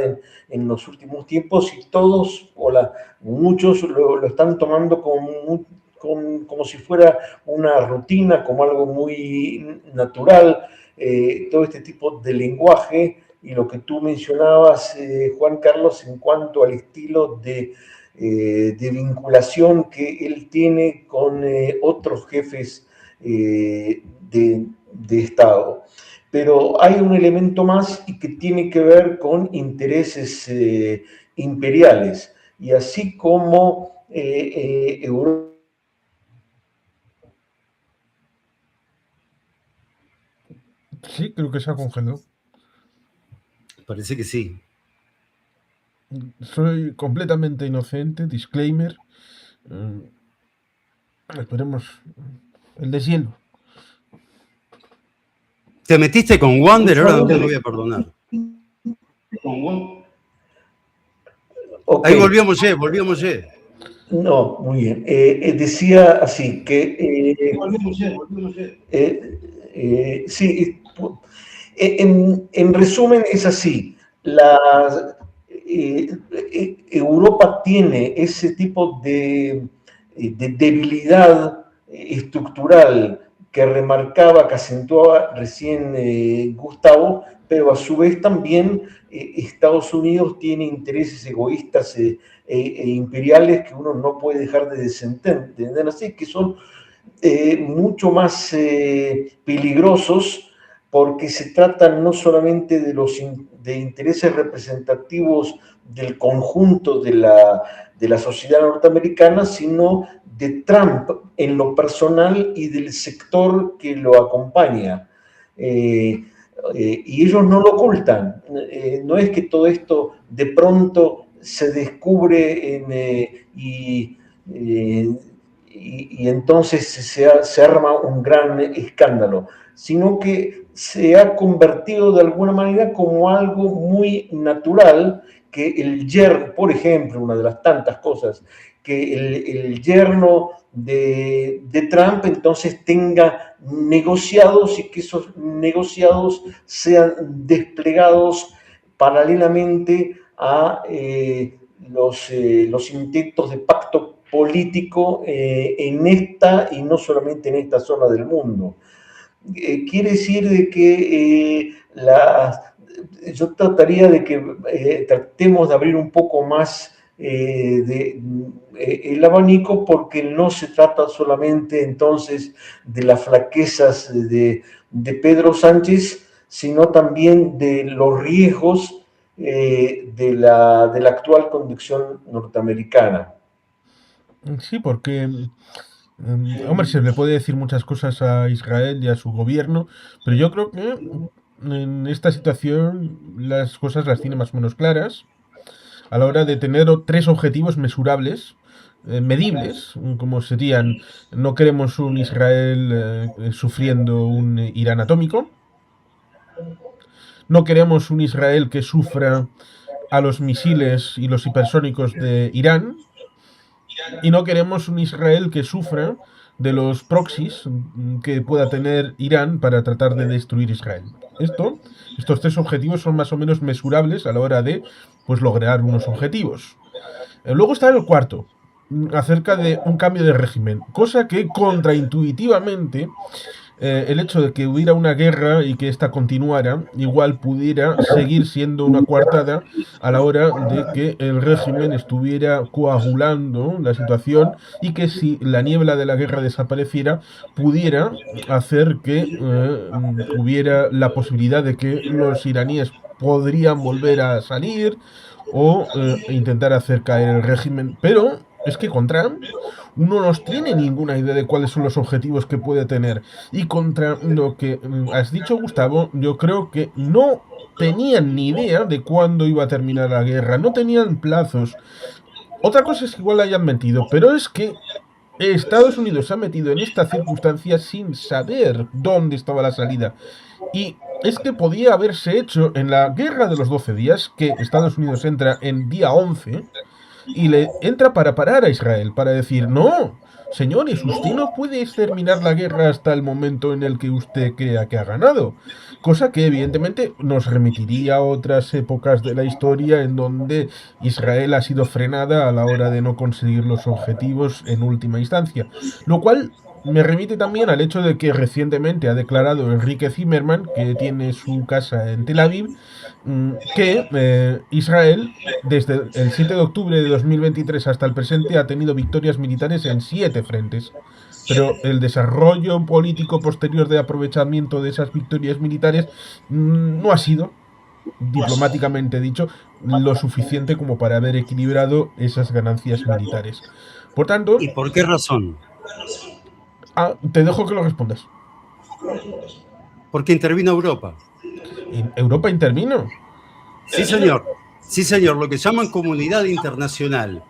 Speaker 2: en los últimos tiempos y todos, muchos lo están tomando como si fuera una rutina, como algo muy natural, todo este tipo de lenguaje y lo que tú mencionabas, Juan Carlos, en cuanto al estilo de vinculación que él tiene con otros jefes de Estado. Pero hay un elemento más y que tiene que ver con intereses imperiales. Y así como Europa...
Speaker 1: Sí, creo que se ha congelado.
Speaker 3: Parece que sí.
Speaker 1: Soy completamente inocente, disclaimer. Esperemos el deshielo.
Speaker 3: Te metiste con Wander, ahora no te lo voy a perdonar. Okay. Ahí volvíamos ya.
Speaker 2: No, muy bien. Decía así que... sí, en resumen es así. Europa tiene ese tipo de debilidad estructural que remarcaba, que acentuaba recién Gustavo, pero a su vez también Estados Unidos tiene intereses egoístas e imperiales que uno no puede dejar de desentender, así que son mucho más peligrosos porque se tratan no solamente de intereses representativos del conjunto de la sociedad norteamericana, sino de Trump en lo personal y del sector que lo acompaña. Y ellos no lo ocultan. No es que todo esto de pronto se descubre y entonces se arma un gran escándalo, sino que se ha convertido de alguna manera como algo muy natural que el yerno, por ejemplo, una de las tantas cosas, que el yerno de Trump entonces tenga negociados y que esos negociados sean desplegados paralelamente a los intentos de pacto político en esta y no solamente en esta zona del mundo. Quiere decir de que yo trataría de que tratemos de abrir un poco más el abanico, porque no se trata solamente entonces de las flaquezas de Pedro Sánchez, sino también de los riesgos de la actual conducción norteamericana.
Speaker 1: Sí, porque, hombre, se le puede decir muchas cosas a Israel y a su gobierno, pero yo creo que en esta situación las cosas las tiene más o menos claras a la hora de tener tres objetivos mesurables, medibles, como serían: no queremos un Israel sufriendo un Irán atómico, no queremos un Israel que sufra a los misiles y los hipersónicos de Irán, y no queremos un Israel que sufra de los proxies que pueda tener Irán para tratar de destruir Israel. estos tres objetivos son más o menos mesurables a la hora de pues lograr unos objetivos. Luego está el cuarto, acerca de un cambio de régimen, cosa que contraintuitivamente el hecho de que hubiera una guerra y que ésta continuara, igual pudiera seguir siendo una coartada a la hora de que el régimen estuviera coagulando la situación y que si la niebla de la guerra desapareciera, pudiera hacer que hubiera la posibilidad de que los iraníes podrían volver a salir o intentar hacer caer el régimen. Pero es que con Trump uno no tiene ninguna idea de cuáles son los objetivos que puede tener. Y contra lo que has dicho, Gustavo, yo creo que no tenían ni idea de cuándo iba a terminar la guerra, no tenían plazos. Otra cosa es que igual hayan mentido, pero es que Estados Unidos se ha metido en esta circunstancia sin saber dónde estaba la salida. Y es que podía haberse hecho en la guerra de los 12 días, que Estados Unidos entra en día 11 y le entra para parar a Israel, para decir, no, señores, usted no puede exterminar la guerra hasta el momento en el que usted crea que ha ganado. Cosa que evidentemente nos remitiría a otras épocas de la historia en donde Israel ha sido frenada a la hora de no conseguir los objetivos en última instancia. Lo cual me remite también al hecho de que recientemente ha declarado Enrique Zimmerman, que tiene su casa en Tel Aviv, que Israel, desde el 7 de octubre de 2023 hasta el presente, ha tenido victorias militares en 7 frentes. Pero el desarrollo político posterior de aprovechamiento de esas victorias militares no ha sido, diplomáticamente dicho, lo suficiente como para haber equilibrado esas ganancias militares. Por tanto,
Speaker 3: ¿Y por qué razón?
Speaker 1: te dejo que lo respondas.
Speaker 3: Porque intervino Europa.
Speaker 1: ¿Europa intervino?
Speaker 3: Sí, señor. Sí, señor. Lo que llaman comunidad internacional.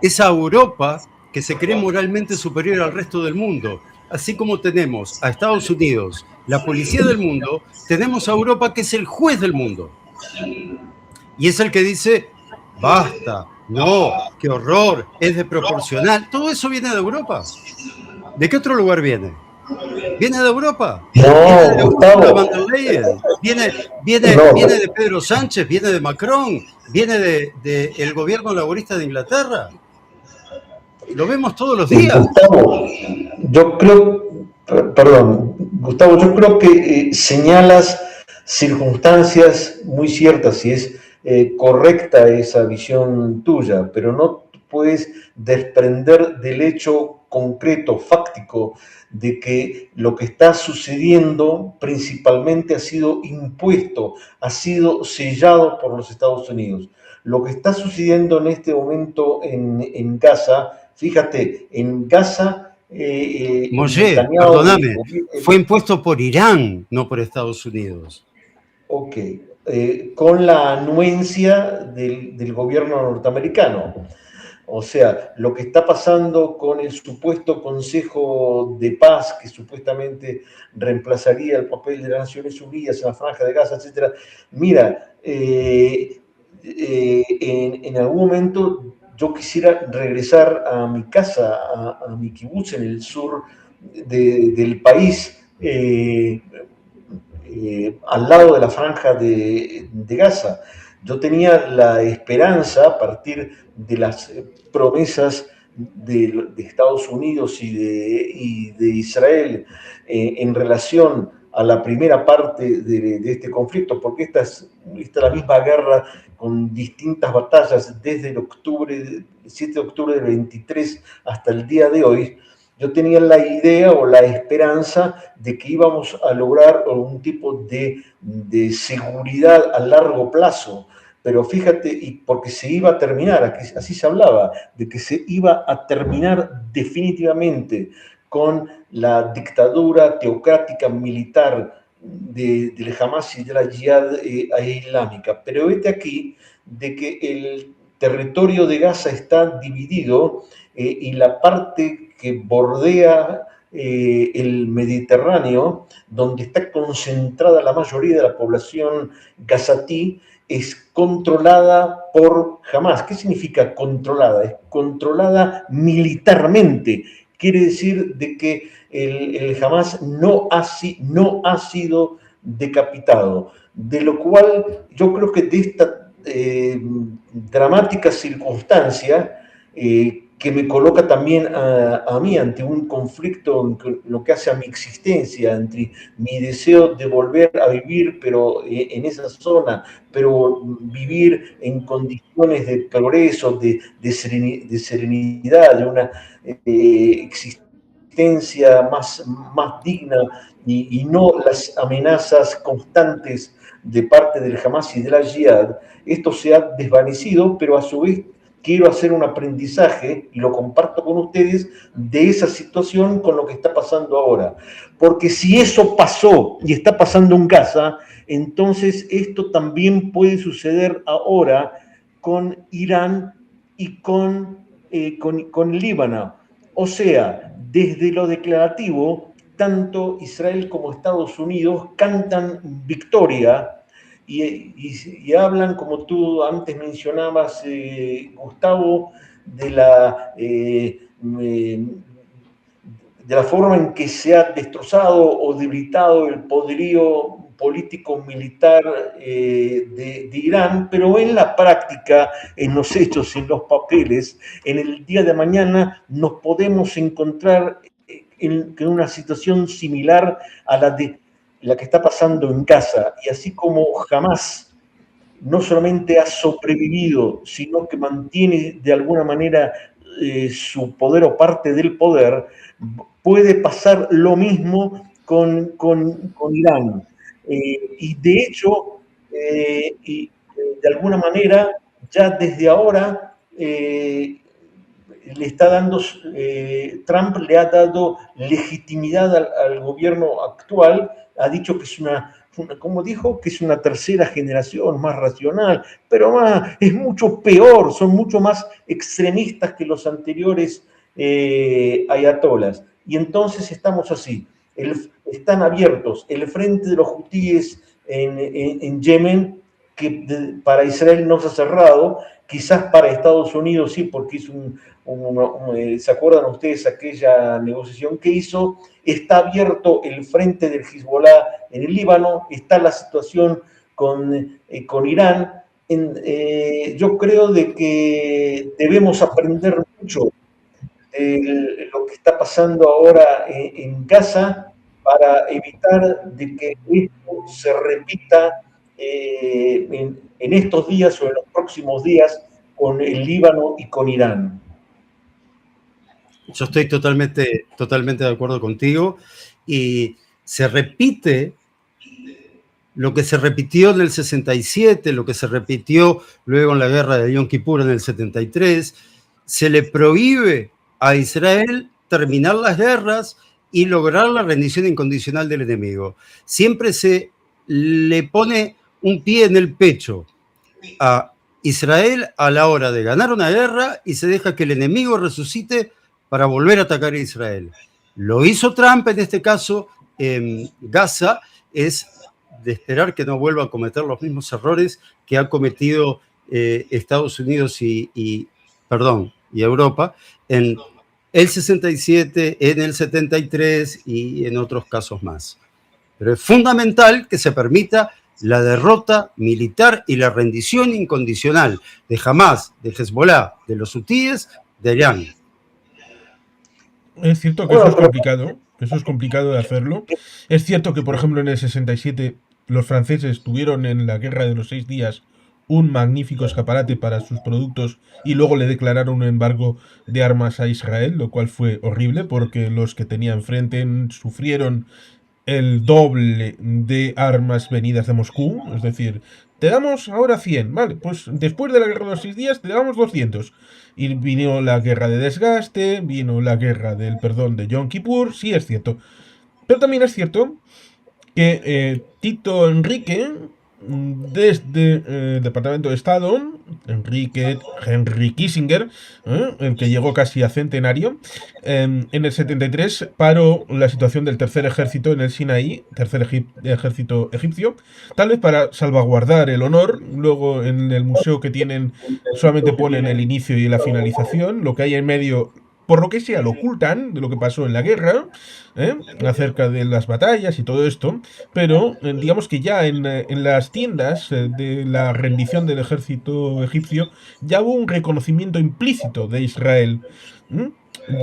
Speaker 3: Esa Europa que se cree moralmente superior al resto del mundo. Así como tenemos a Estados Unidos, la policía del mundo, tenemos a Europa que es el juez del mundo. Y es el que dice, basta, no, qué horror, es desproporcional. Todo eso viene de Europa. ¿De qué otro lugar viene? ¿Viene de Europa? ¿Viene de
Speaker 2: No,
Speaker 3: Ursula
Speaker 2: Gustavo.
Speaker 3: von der Leyen? ¿Viene
Speaker 2: No,
Speaker 3: de Pedro Sánchez? ¿Viene de Macron? ¿Viene de el gobierno laborista de Inglaterra? Lo vemos todos los días.
Speaker 2: Gustavo, yo creo, perdón, Gustavo, yo creo que señalas circunstancias muy ciertas y es correcta esa visión tuya, pero no puedes desprender del hecho concreto, fáctico, de que lo que está sucediendo principalmente ha sido impuesto, ha sido sellado por los Estados Unidos. Lo que está sucediendo en este momento en Gaza, fíjate, en Gaza,
Speaker 3: Moller,
Speaker 2: Netanyahu,
Speaker 3: perdóname, fue impuesto por Irán, no por Estados Unidos.
Speaker 2: ok, con la anuencia del gobierno norteamericano. O sea, lo que está pasando con el supuesto Consejo de Paz, que supuestamente reemplazaría el papel de las Naciones Unidas en la Franja de Gaza, etc. Mira, en algún momento yo quisiera regresar a mi casa, a mi kibutz en el sur del país, al lado de la Franja de Gaza. Yo tenía la esperanza, a partir de las promesas de Estados Unidos y de Israel en relación a la primera parte de este conflicto, porque esta es la misma guerra con distintas batallas desde el 7 de octubre del 23 hasta el día de hoy. Yo tenía la idea o la esperanza de que íbamos a lograr algún tipo de seguridad a largo plazo, pero fíjate, y porque se iba a terminar, así se hablaba, de que se iba a terminar definitivamente con la dictadura teocrática militar del Hamas y de la Yihad islámica. Pero vete aquí de que el territorio de Gaza está dividido y la parte que bordea el Mediterráneo, donde está concentrada la mayoría de la población gazatí, es controlada por Hamas. ¿Qué significa controlada? Es controlada militarmente. Quiere decir de que el Hamas no ha sido decapitado. De lo cual yo creo que de esta dramática circunstancia, que me coloca también a mí ante un conflicto en lo que hace a mi existencia, entre mi deseo de volver a vivir, pero en esa zona, pero vivir en condiciones de progreso, de serenidad, de una existencia más digna y no las amenazas constantes de parte del Hamas y de la Jihad. Esto se ha desvanecido, pero a su vez quiero hacer un aprendizaje, y lo comparto con ustedes, de esa situación con lo que está pasando ahora. Porque si eso pasó y está pasando en Gaza, entonces esto también puede suceder ahora con Irán y con Líbano. O sea, desde lo declarativo, tanto Israel como Estados Unidos cantan victoria y hablan, como tú antes mencionabas, Gustavo, de la forma en que se ha destrozado o debilitado el poderío político-militar de Irán, pero en la práctica, en los hechos, en los papeles, en el día de mañana nos podemos encontrar en una situación similar a la que está pasando en Gaza. Y así como jamás no solamente ha sobrevivido, sino que mantiene de alguna manera su poder o parte del poder, puede pasar lo mismo con Irán. Y de hecho, de alguna manera, ya desde ahora, le está dando, Trump le ha dado legitimidad al gobierno actual, ha dicho que es como dijo, que es una tercera generación más racional, pero es mucho peor, son mucho más extremistas que los anteriores ayatolas. Y entonces estamos así, están abiertos el frente de los hutíes en Yemen, que para Israel no se ha cerrado, quizás para Estados Unidos sí, porque es ¿se acuerdan ustedes aquella negociación que hizo? Está abierto el frente del Hezbollah en el Líbano, está la situación con Irán. Yo creo de que debemos aprender mucho de lo que está pasando ahora en Gaza para evitar de que esto se repita en estos días o en los próximos días con el Líbano y con Irán.
Speaker 3: Yo estoy totalmente de acuerdo contigo, y se repite lo que se repitió en el 67, lo que se repitió luego en la guerra de Yom Kippur en el 73. Se le prohíbe a Israel terminar las guerras y lograr la rendición incondicional del enemigo. Siempre se le pone un pie en el pecho a Israel a la hora de ganar una guerra y se deja que el enemigo resucite para volver a atacar a Israel. Lo hizo Trump en este caso en Gaza, es de esperar que no vuelva a cometer los mismos errores que ha cometido Estados Unidos y Europa en el 67, en el 73 y en otros casos más. Pero es fundamental que se permita la derrota militar y la rendición incondicional de Hamas, de Hezbollah, de los hutíes, de Irán.
Speaker 1: Es cierto que eso es complicado de hacerlo. Es cierto que, por ejemplo, en el 67 los franceses tuvieron en la Guerra de los 6 días un magnífico escaparate para sus productos y luego le declararon un embargo de armas a Israel, lo cual fue horrible porque los que tenía enfrente sufrieron el doble de armas venidas de Moscú, es decir, te damos ahora 100, vale, pues después de la guerra de los 6 días te damos 200. Y vino la guerra de desgaste, vino la guerra del perdón de Yom Kippur, sí es cierto. Pero también es cierto que Tito Enrique, desde el Departamento de Estado, Henry Kissinger, el que llegó casi a centenario, en el 73 paró la situación del tercer ejército en el Sinaí, ejército egipcio, tal vez para salvaguardar el honor. Luego en el museo que tienen solamente ponen el inicio y la finalización, lo que hay en medio por lo que sea, lo ocultan de lo que pasó en la guerra, acerca de las batallas y todo esto, pero digamos que ya en las tiendas de la rendición del ejército egipcio ya hubo un reconocimiento implícito de Israel. ¿M?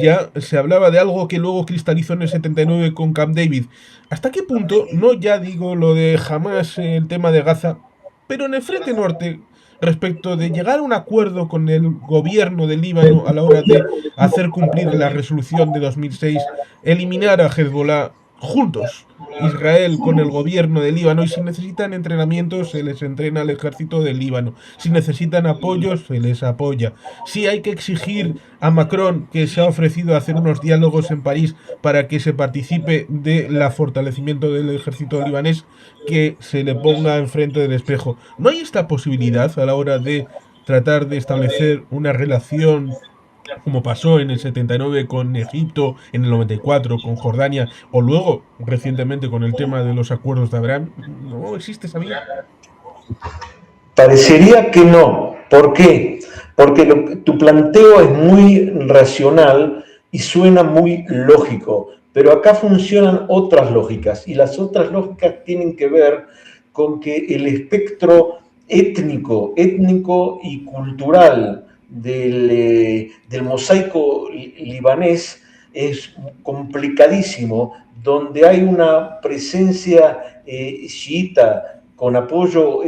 Speaker 1: Ya se hablaba de algo que luego cristalizó en el 79 con Camp David. ¿Hasta qué punto? No ya digo lo de jamás el tema de Gaza, pero en el frente norte, respecto de llegar a un acuerdo con el gobierno de Líbano a la hora de hacer cumplir la resolución de 2006, eliminar a Hezbollah juntos, Israel con el gobierno de Líbano, y si necesitan entrenamiento se les entrena al ejército del Líbano, si necesitan apoyo se les apoya, si hay que exigir a Macron, que se ha ofrecido a hacer unos diálogos en París para que se participe del fortalecimiento del ejército libanés, que se le ponga enfrente del espejo. ¿No hay esta posibilidad a la hora de tratar de establecer una relación como pasó en el 79 con Egipto, en el 94 con Jordania, o luego recientemente con el tema de los acuerdos de Abraham? ¿No existe esa vía?
Speaker 2: Parecería que no. ¿Por qué? Porque tu planteo es muy racional y suena muy lógico, pero acá funcionan otras lógicas, y las otras lógicas tienen que ver con que el espectro étnico y cultural del mosaico libanés es complicadísimo, donde hay una presencia chiita con apoyo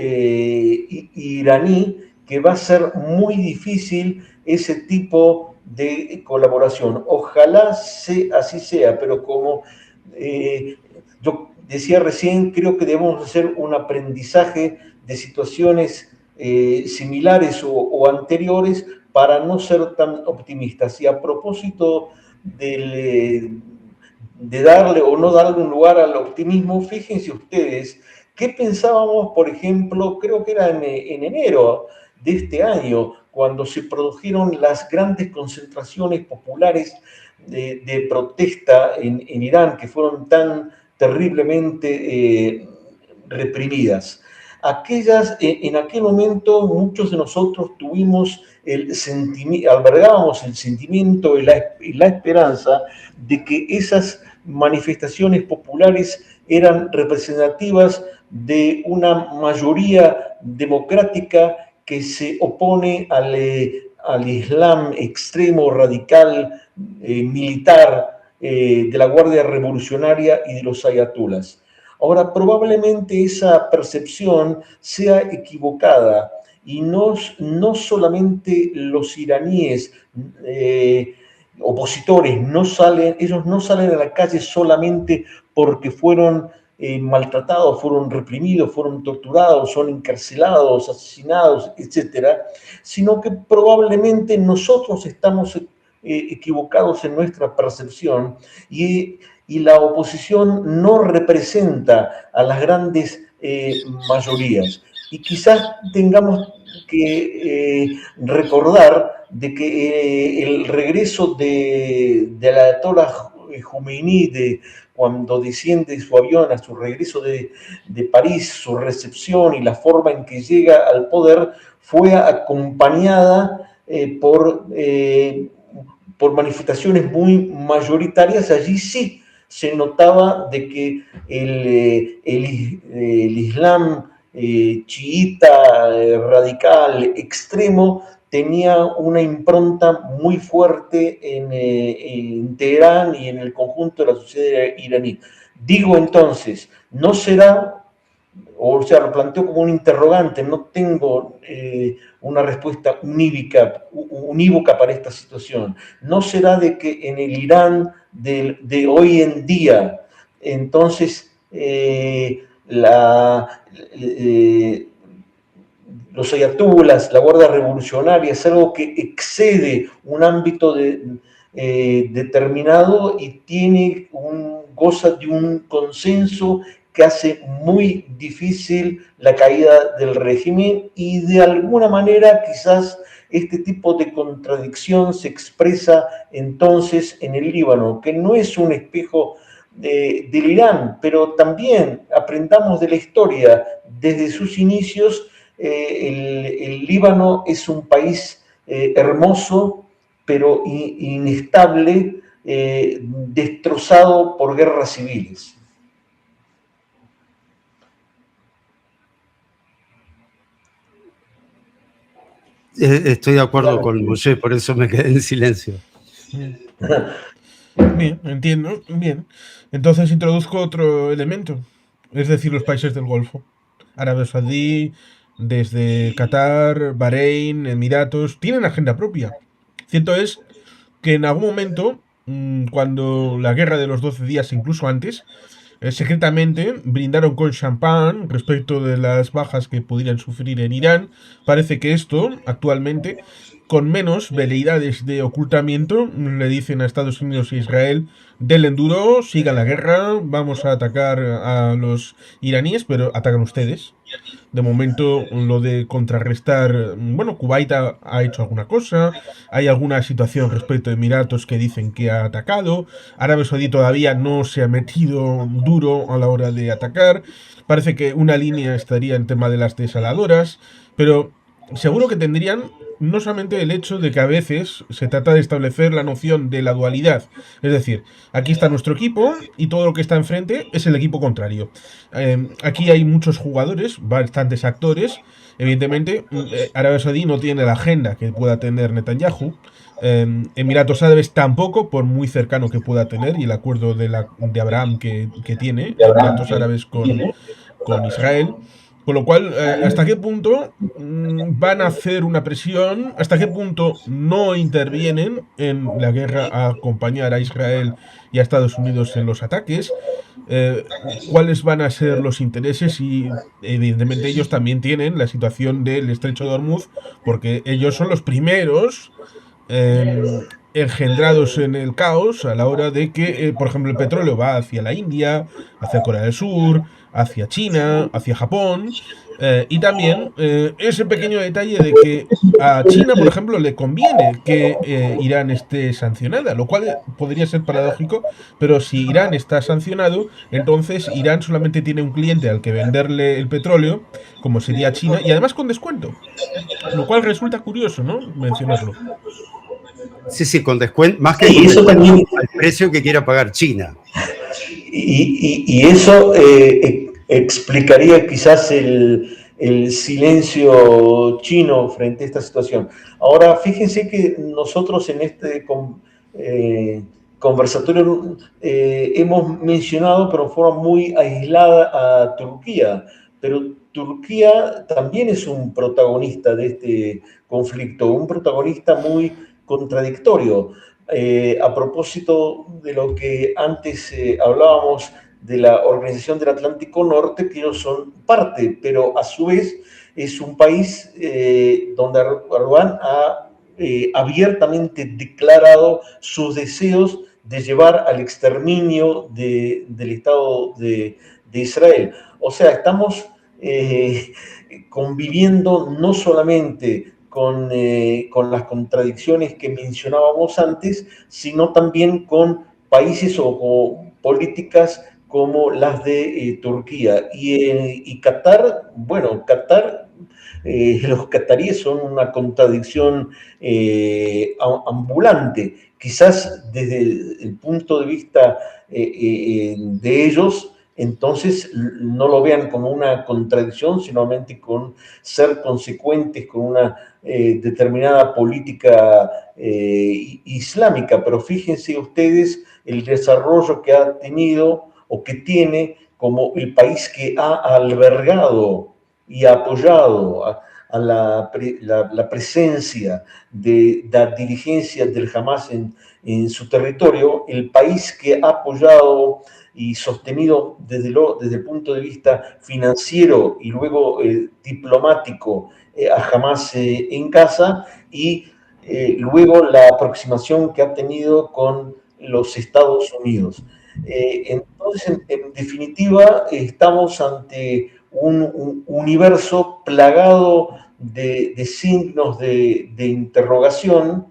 Speaker 2: iraní, que va a ser muy difícil ese tipo de colaboración. Ojalá así sea, pero como yo decía recién, creo que debemos hacer un aprendizaje de situaciones similares o anteriores para no ser tan optimistas. Y a propósito de darle o no darle un lugar al optimismo, fíjense ustedes qué pensábamos, por ejemplo, creo que era en enero de este año, cuando se produjeron las grandes concentraciones populares de protesta en Irán, que fueron tan terriblemente reprimidas. En aquel momento muchos de nosotros tuvimos albergábamos el sentimiento y la esperanza de que esas manifestaciones populares eran representativas de una mayoría democrática que se opone al Islam extremo, radical, militar, de la Guardia Revolucionaria y de los ayatolás. Ahora, probablemente esa percepción sea equivocada, y no solamente los iraníes opositores ellos no salen a la calle solamente porque fueron maltratados, fueron reprimidos, fueron torturados, son encarcelados, asesinados, etcétera, sino que probablemente nosotros estamos equivocados en nuestra percepción, y la oposición no representa a las grandes mayorías. Y quizás tengamos que recordar de que el regreso de la Ayatollah Khomeini, cuando desciende su avión a su regreso de París, su recepción y la forma en que llega al poder, fue acompañada por manifestaciones muy mayoritarias. Allí sí se notaba de que el Islam chiita, radical, extremo, tenía una impronta muy fuerte en Teherán y en el conjunto de la sociedad iraní. Digo entonces, no será, o sea, lo planteo como un interrogante, no tengo una respuesta unívoca para esta situación. ¿No será de que en el Irán de hoy en día, entonces, los ayatolás, la Guardia Revolucionaria, es algo que excede un ámbito determinado y goza de un consenso que hace muy difícil la caída del régimen? Y de alguna manera quizás este tipo de contradicción se expresa entonces en el Líbano, que no es un espejo del Irán, pero también aprendamos de la historia. Desde sus inicios, el Líbano es un país hermoso, pero inestable, destrozado por guerras civiles.
Speaker 3: Estoy de acuerdo con Moshe, por eso me quedé en silencio.
Speaker 1: Bien, entiendo. Bien. Entonces introduzco otro elemento, es decir, los países del Golfo. Arabia Saudí, desde Qatar, Bahrein, Emiratos, tienen agenda propia. Cierto es que en algún momento, cuando la guerra de los 12 días, incluso antes, secretamente brindaron con champán respecto de las bajas que pudieran sufrir en Irán. Parece que esto, actualmente, con menos veleidades de ocultamiento, le dicen a Estados Unidos e Israel: del enduro, sigan la guerra, vamos a atacar a los iraníes, pero atacan ustedes. De momento, lo de contrarrestar, bueno, Kuwait ha hecho alguna cosa, hay alguna situación respecto a Emiratos que dicen que ha atacado, Arabia Saudí todavía no se ha metido duro a la hora de atacar, parece que una línea estaría en tema de las desaladoras, pero seguro que tendrían no solamente el hecho de que a veces se trata de establecer la noción de la dualidad, es decir, aquí está nuestro equipo y todo lo que está enfrente es el equipo contrario. Aquí hay muchos jugadores, bastantes actores. Evidentemente, Arabia Saudí no tiene la agenda que pueda tener Netanyahu. Emiratos Árabes tampoco, por muy cercano que pueda tener, y el acuerdo de Abraham que tiene Emiratos Árabes con Israel. Con lo cual, ¿hasta qué punto van a hacer una presión? ¿Hasta qué punto no intervienen en la guerra a acompañar a Israel y a Estados Unidos en los ataques? ¿Cuáles van a ser los intereses? Y evidentemente ellos también tienen la situación del estrecho de Hormuz, porque ellos son los primeros engendrados en el caos a la hora de que, por ejemplo, el petróleo va hacia la India, hacia Corea del Sur, hacia China, hacia Japón. Y también ese pequeño detalle de que a China, por ejemplo, le conviene que Irán esté sancionada, lo cual podría ser paradójico, pero si Irán está sancionado, entonces Irán solamente tiene un cliente al que venderle el petróleo, como sería China, y además con descuento, lo cual resulta curioso, ¿no? Mencionarlo.
Speaker 3: Sí, con descuento, más que
Speaker 2: Sí,
Speaker 3: con
Speaker 2: eso
Speaker 3: descuento,
Speaker 2: también,
Speaker 3: al precio que quiera pagar China.
Speaker 2: y eso explicaría quizás el silencio chino frente a esta situación. Ahora, fíjense que nosotros en este conversatorio hemos mencionado, pero en forma muy aislada, a Turquía, pero Turquía también es un protagonista de este conflicto, un protagonista muy contradictorio. A propósito de lo que antes hablábamos de la Organización del Atlántico Norte, que ellos son parte, pero a su vez es un país donde Erdogan ha abiertamente declarado sus deseos de llevar al exterminio del Estado de Israel. O sea, estamos conviviendo no solamente con las contradicciones que mencionábamos antes, sino también con países o políticas como las de Turquía. Y Qatar, bueno, Qatar, los cataríes son una contradicción ambulante. Quizás desde el punto de vista de ellos, entonces no lo vean como una contradicción, sino con ser consecuentes con una determinada política islámica. Pero fíjense ustedes el desarrollo que ha tenido o que tiene como el país que ha albergado y apoyado a la presencia de la dirigencia del Hamas en su territorio, el país que ha apoyado y sostenido desde el punto de vista financiero y luego diplomático a Hamas en Gaza, y luego la aproximación que ha tenido con los Estados Unidos. Entonces, en definitiva, estamos ante un universo plagado de signos de interrogación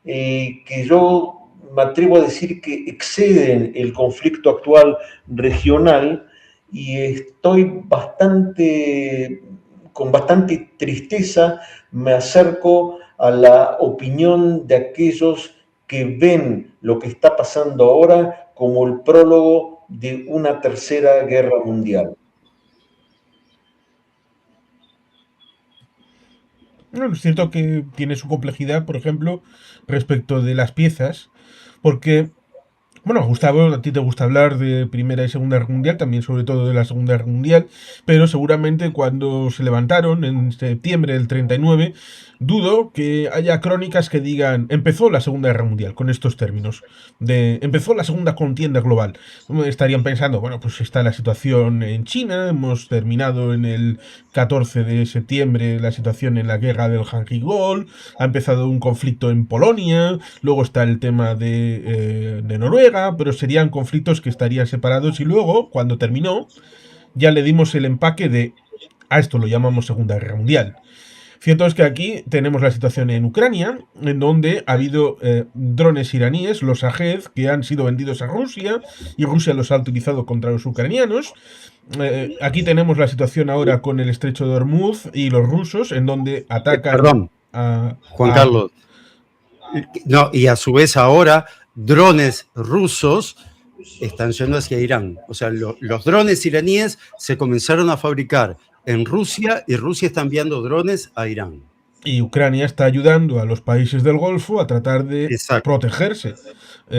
Speaker 2: que yo me atrevo a decir que exceden el conflicto actual regional, y estoy con bastante tristeza, me acerco a la opinión de aquellos que ven lo que está pasando ahora como el prólogo de una tercera guerra mundial.
Speaker 1: Bueno, es cierto que tiene su complejidad, por ejemplo, respecto de las piezas, porque bueno, Gustavo, a ti te gusta hablar de Primera y Segunda Guerra Mundial, también sobre todo de la Segunda Guerra Mundial, pero seguramente cuando se levantaron en septiembre del 39, dudo que haya crónicas que digan empezó la Segunda Guerra Mundial con estos términos, de empezó la segunda contienda global. Estarían pensando, bueno, pues está la situación en China, hemos terminado en el 14 de septiembre la situación en la guerra del Hanjigol, ha empezado un conflicto en Polonia, luego está el tema de Noruega, pero serían conflictos que estarían separados y luego, cuando terminó, ya le dimos el empaque de a esto lo llamamos Segunda Guerra Mundial. Cierto es que aquí tenemos la situación en Ucrania, en donde ha habido drones iraníes, los Shahed, que han sido vendidos a Rusia y Rusia los ha utilizado contra los ucranianos. Aquí tenemos la situación ahora con el estrecho de Hormuz y los rusos, en donde atacan
Speaker 3: Perdón,
Speaker 1: a,
Speaker 3: Juan Carlos. No, y a su vez ahora drones rusos están yendo hacia Irán. O sea, los drones iraníes se comenzaron a fabricar en Rusia y Rusia está enviando drones a Irán.
Speaker 1: Y Ucrania está ayudando a los países del Golfo a tratar de
Speaker 3: Exacto.
Speaker 1: protegerse.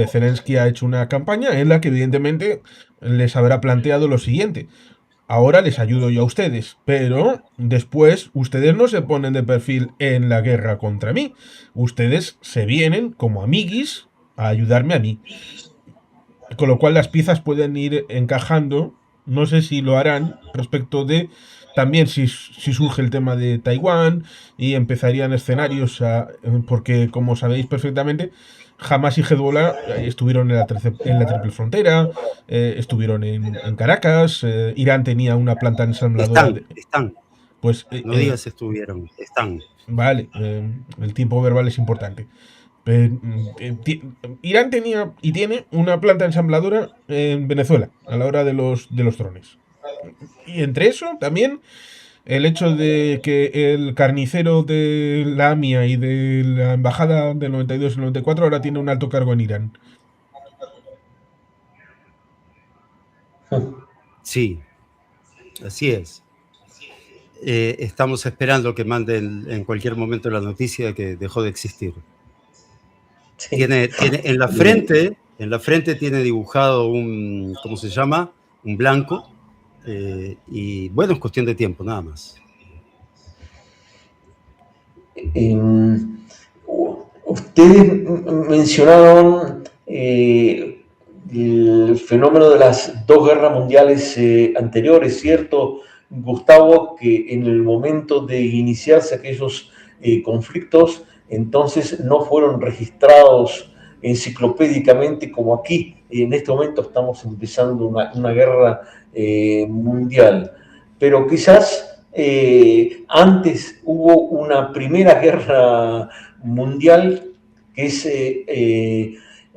Speaker 1: Zelensky ha hecho una campaña en la que evidentemente les habrá planteado lo siguiente. Ahora les ayudo yo a ustedes, pero después ustedes no se ponen de perfil en la guerra contra mí. Ustedes se vienen como amiguis a ayudarme a mí. Con lo cual las piezas pueden ir encajando. No sé si lo harán respecto de también si surge el tema de Taiwán y empezarían escenarios porque como sabéis perfectamente Hamas y Hezbollah estuvieron en la triple frontera, estuvieron en Caracas, Irán tenía una planta ensambladora
Speaker 3: Están.
Speaker 1: pues
Speaker 3: No digas estuvieron, están.
Speaker 1: vale, el tiempo verbal es importante. Irán tenía y tiene una planta ensambladora en Venezuela a la hora de los drones. Y entre eso también el hecho de que el carnicero de la AMIA y de la embajada del 92 y 94 ahora tiene un alto cargo en Irán.
Speaker 3: Sí, así es. Estamos esperando que manden en cualquier momento la noticia de que dejó de existir.
Speaker 2: Sí.
Speaker 3: Tiene en la frente tiene dibujado un, ¿cómo se llama? Un blanco. Y bueno, es cuestión de tiempo, nada más.
Speaker 2: Ustedes mencionaron el fenómeno de las dos guerras mundiales anteriores, ¿cierto, Gustavo? Que en el momento de iniciarse aquellos conflictos, entonces no fueron registrados enciclopédicamente como aquí. En este momento estamos empezando una guerra mundial. Pero quizás antes hubo una primera guerra mundial que es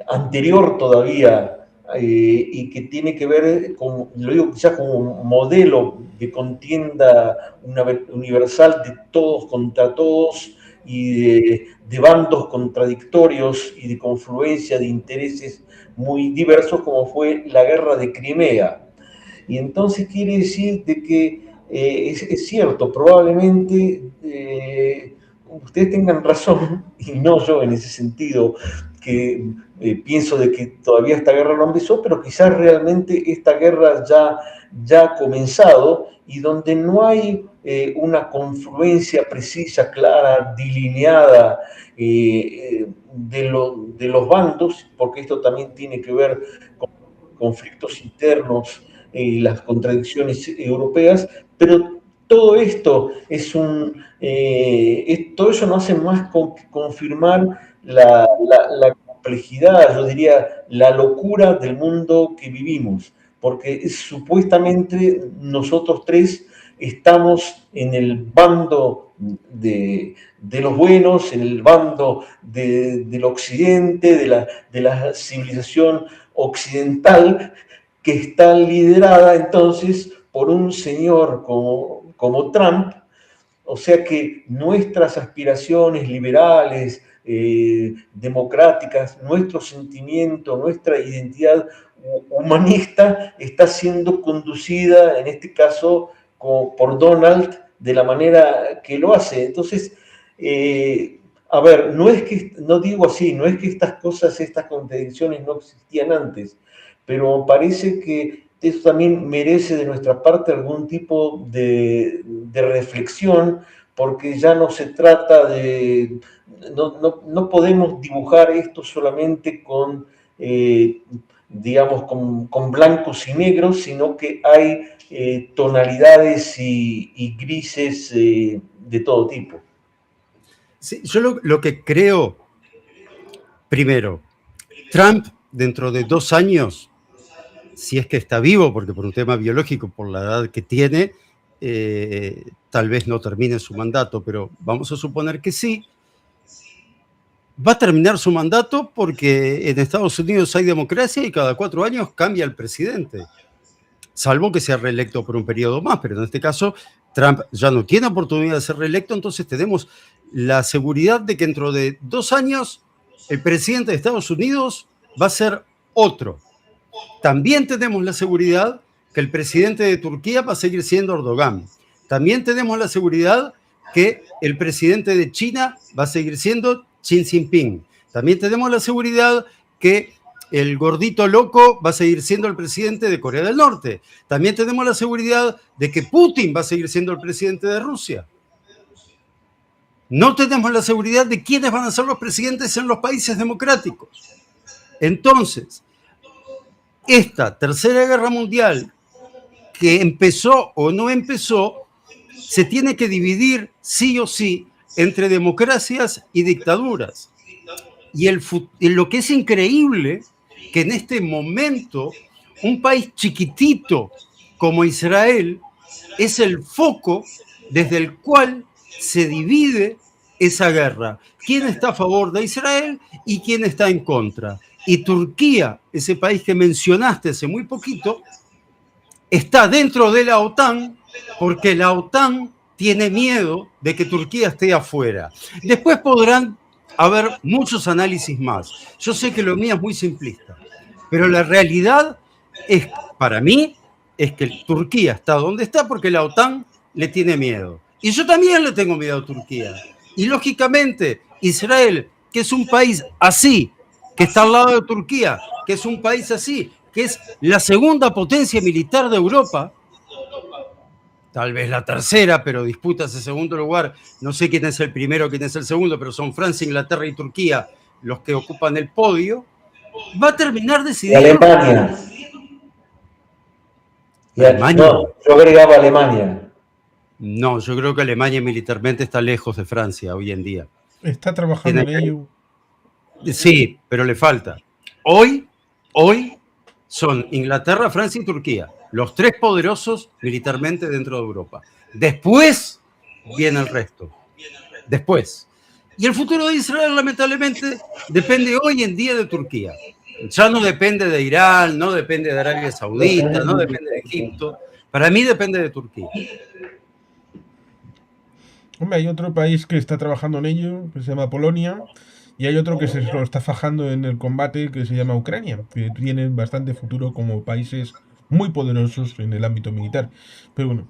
Speaker 2: anterior todavía y que tiene que ver con, lo digo quizás como un modelo de contienda universal de todos contra todos y de bandos contradictorios y de confluencia de intereses muy diversos como fue la guerra de Crimea. Y entonces quiere decir de que es cierto, probablemente ustedes tengan razón, y no yo en ese sentido, que pienso de que todavía esta guerra no empezó, pero quizás realmente esta guerra ya ha comenzado y donde no hay una confluencia precisa, clara, delineada de los bandos, porque esto también tiene que ver con conflictos internos y las contradicciones europeas, pero todo esto todo eso no hace más que confirmar la complejidad, yo diría, la locura del mundo que vivimos, porque supuestamente nosotros tres estamos en el bando de los buenos, en el bando del occidente, de la civilización occidental, que está liderada entonces por un señor como Trump, O sea que nuestras aspiraciones liberales, democráticas, nuestro sentimiento, nuestra identidad humanista está siendo conducida, en este caso, por Donald, de la manera que lo hace. Entonces, a ver, no es que, no digo así, no es que estas cosas, estas contradicciones no existían antes, pero parece que eso también merece de nuestra parte algún tipo de reflexión, porque ya no se trata de, no podemos dibujar esto solamente con, digamos, con blancos y negros, sino que hay tonalidades y grises de todo tipo.
Speaker 3: Sí, yo lo que creo, primero, Trump dentro de 2 años, si es que está vivo, porque por un tema biológico, por la edad que tiene, tal vez no termine su mandato, pero vamos a suponer que sí, va a terminar su mandato porque en Estados Unidos hay democracia y cada 4 años cambia el presidente, salvo que sea reelecto por un periodo más, pero en este caso Trump ya no tiene oportunidad de ser reelecto, entonces tenemos la seguridad de que dentro de 2 años el presidente de Estados Unidos va a ser otro. También tenemos la seguridad que el presidente de Turquía va a seguir siendo Erdogan. También tenemos la seguridad que el presidente de China va a seguir siendo Xi Jinping. También tenemos la seguridad que el gordito loco va a seguir siendo el presidente de Corea del Norte. También tenemos la seguridad de que Putin va a seguir siendo el presidente de Rusia. No tenemos la seguridad de quiénes van a ser los presidentes en los países democráticos. Entonces, esta tercera guerra mundial, que empezó o no empezó, se tiene que dividir sí o sí entre democracias y dictaduras. Y lo que es increíble, que en este momento un país chiquitito como Israel es el foco desde el cual se divide esa guerra. ¿Quién está a favor de Israel y quién está en contra? Y Turquía, ese país que mencionaste hace muy poquito, está dentro de la OTAN porque la OTAN tiene miedo de que Turquía esté afuera. Después podrán haber muchos análisis más. Yo sé que lo mío es muy simplista, pero la realidad es, para mí, es que Turquía está donde está porque la OTAN le tiene miedo. Y yo también le tengo miedo a Turquía. Y lógicamente, Israel, que es un país así, que está al lado de Turquía, que es un país así, que es la segunda potencia militar de Europa, tal vez la tercera, pero disputa ese segundo lugar. No sé quién es el primero, quién es el segundo, pero son Francia, Inglaterra y Turquía los que ocupan el podio. Va a terminar decidiendo.
Speaker 2: Y Alemania.
Speaker 3: ¿Alemania?
Speaker 2: No, yo agregaba Alemania.
Speaker 3: No, yo creo que Alemania militarmente está lejos de Francia hoy en día.
Speaker 1: Está trabajando en ello.
Speaker 3: Sí, pero le falta. Hoy son Inglaterra, Francia y Turquía, los tres poderosos militarmente dentro de Europa. Después viene el resto. Después. Y el futuro de Israel, lamentablemente, depende hoy en día de Turquía. Ya no depende de Irán, no depende de Arabia Saudita, no depende de Egipto. Para mí depende de Turquía.
Speaker 1: Hombre, hay otro país que está trabajando en ello, que se llama Polonia, y hay otro que se lo está fajando en el combate, que se llama Ucrania, que tienen bastante futuro como países muy poderosos en el ámbito militar. Pero bueno.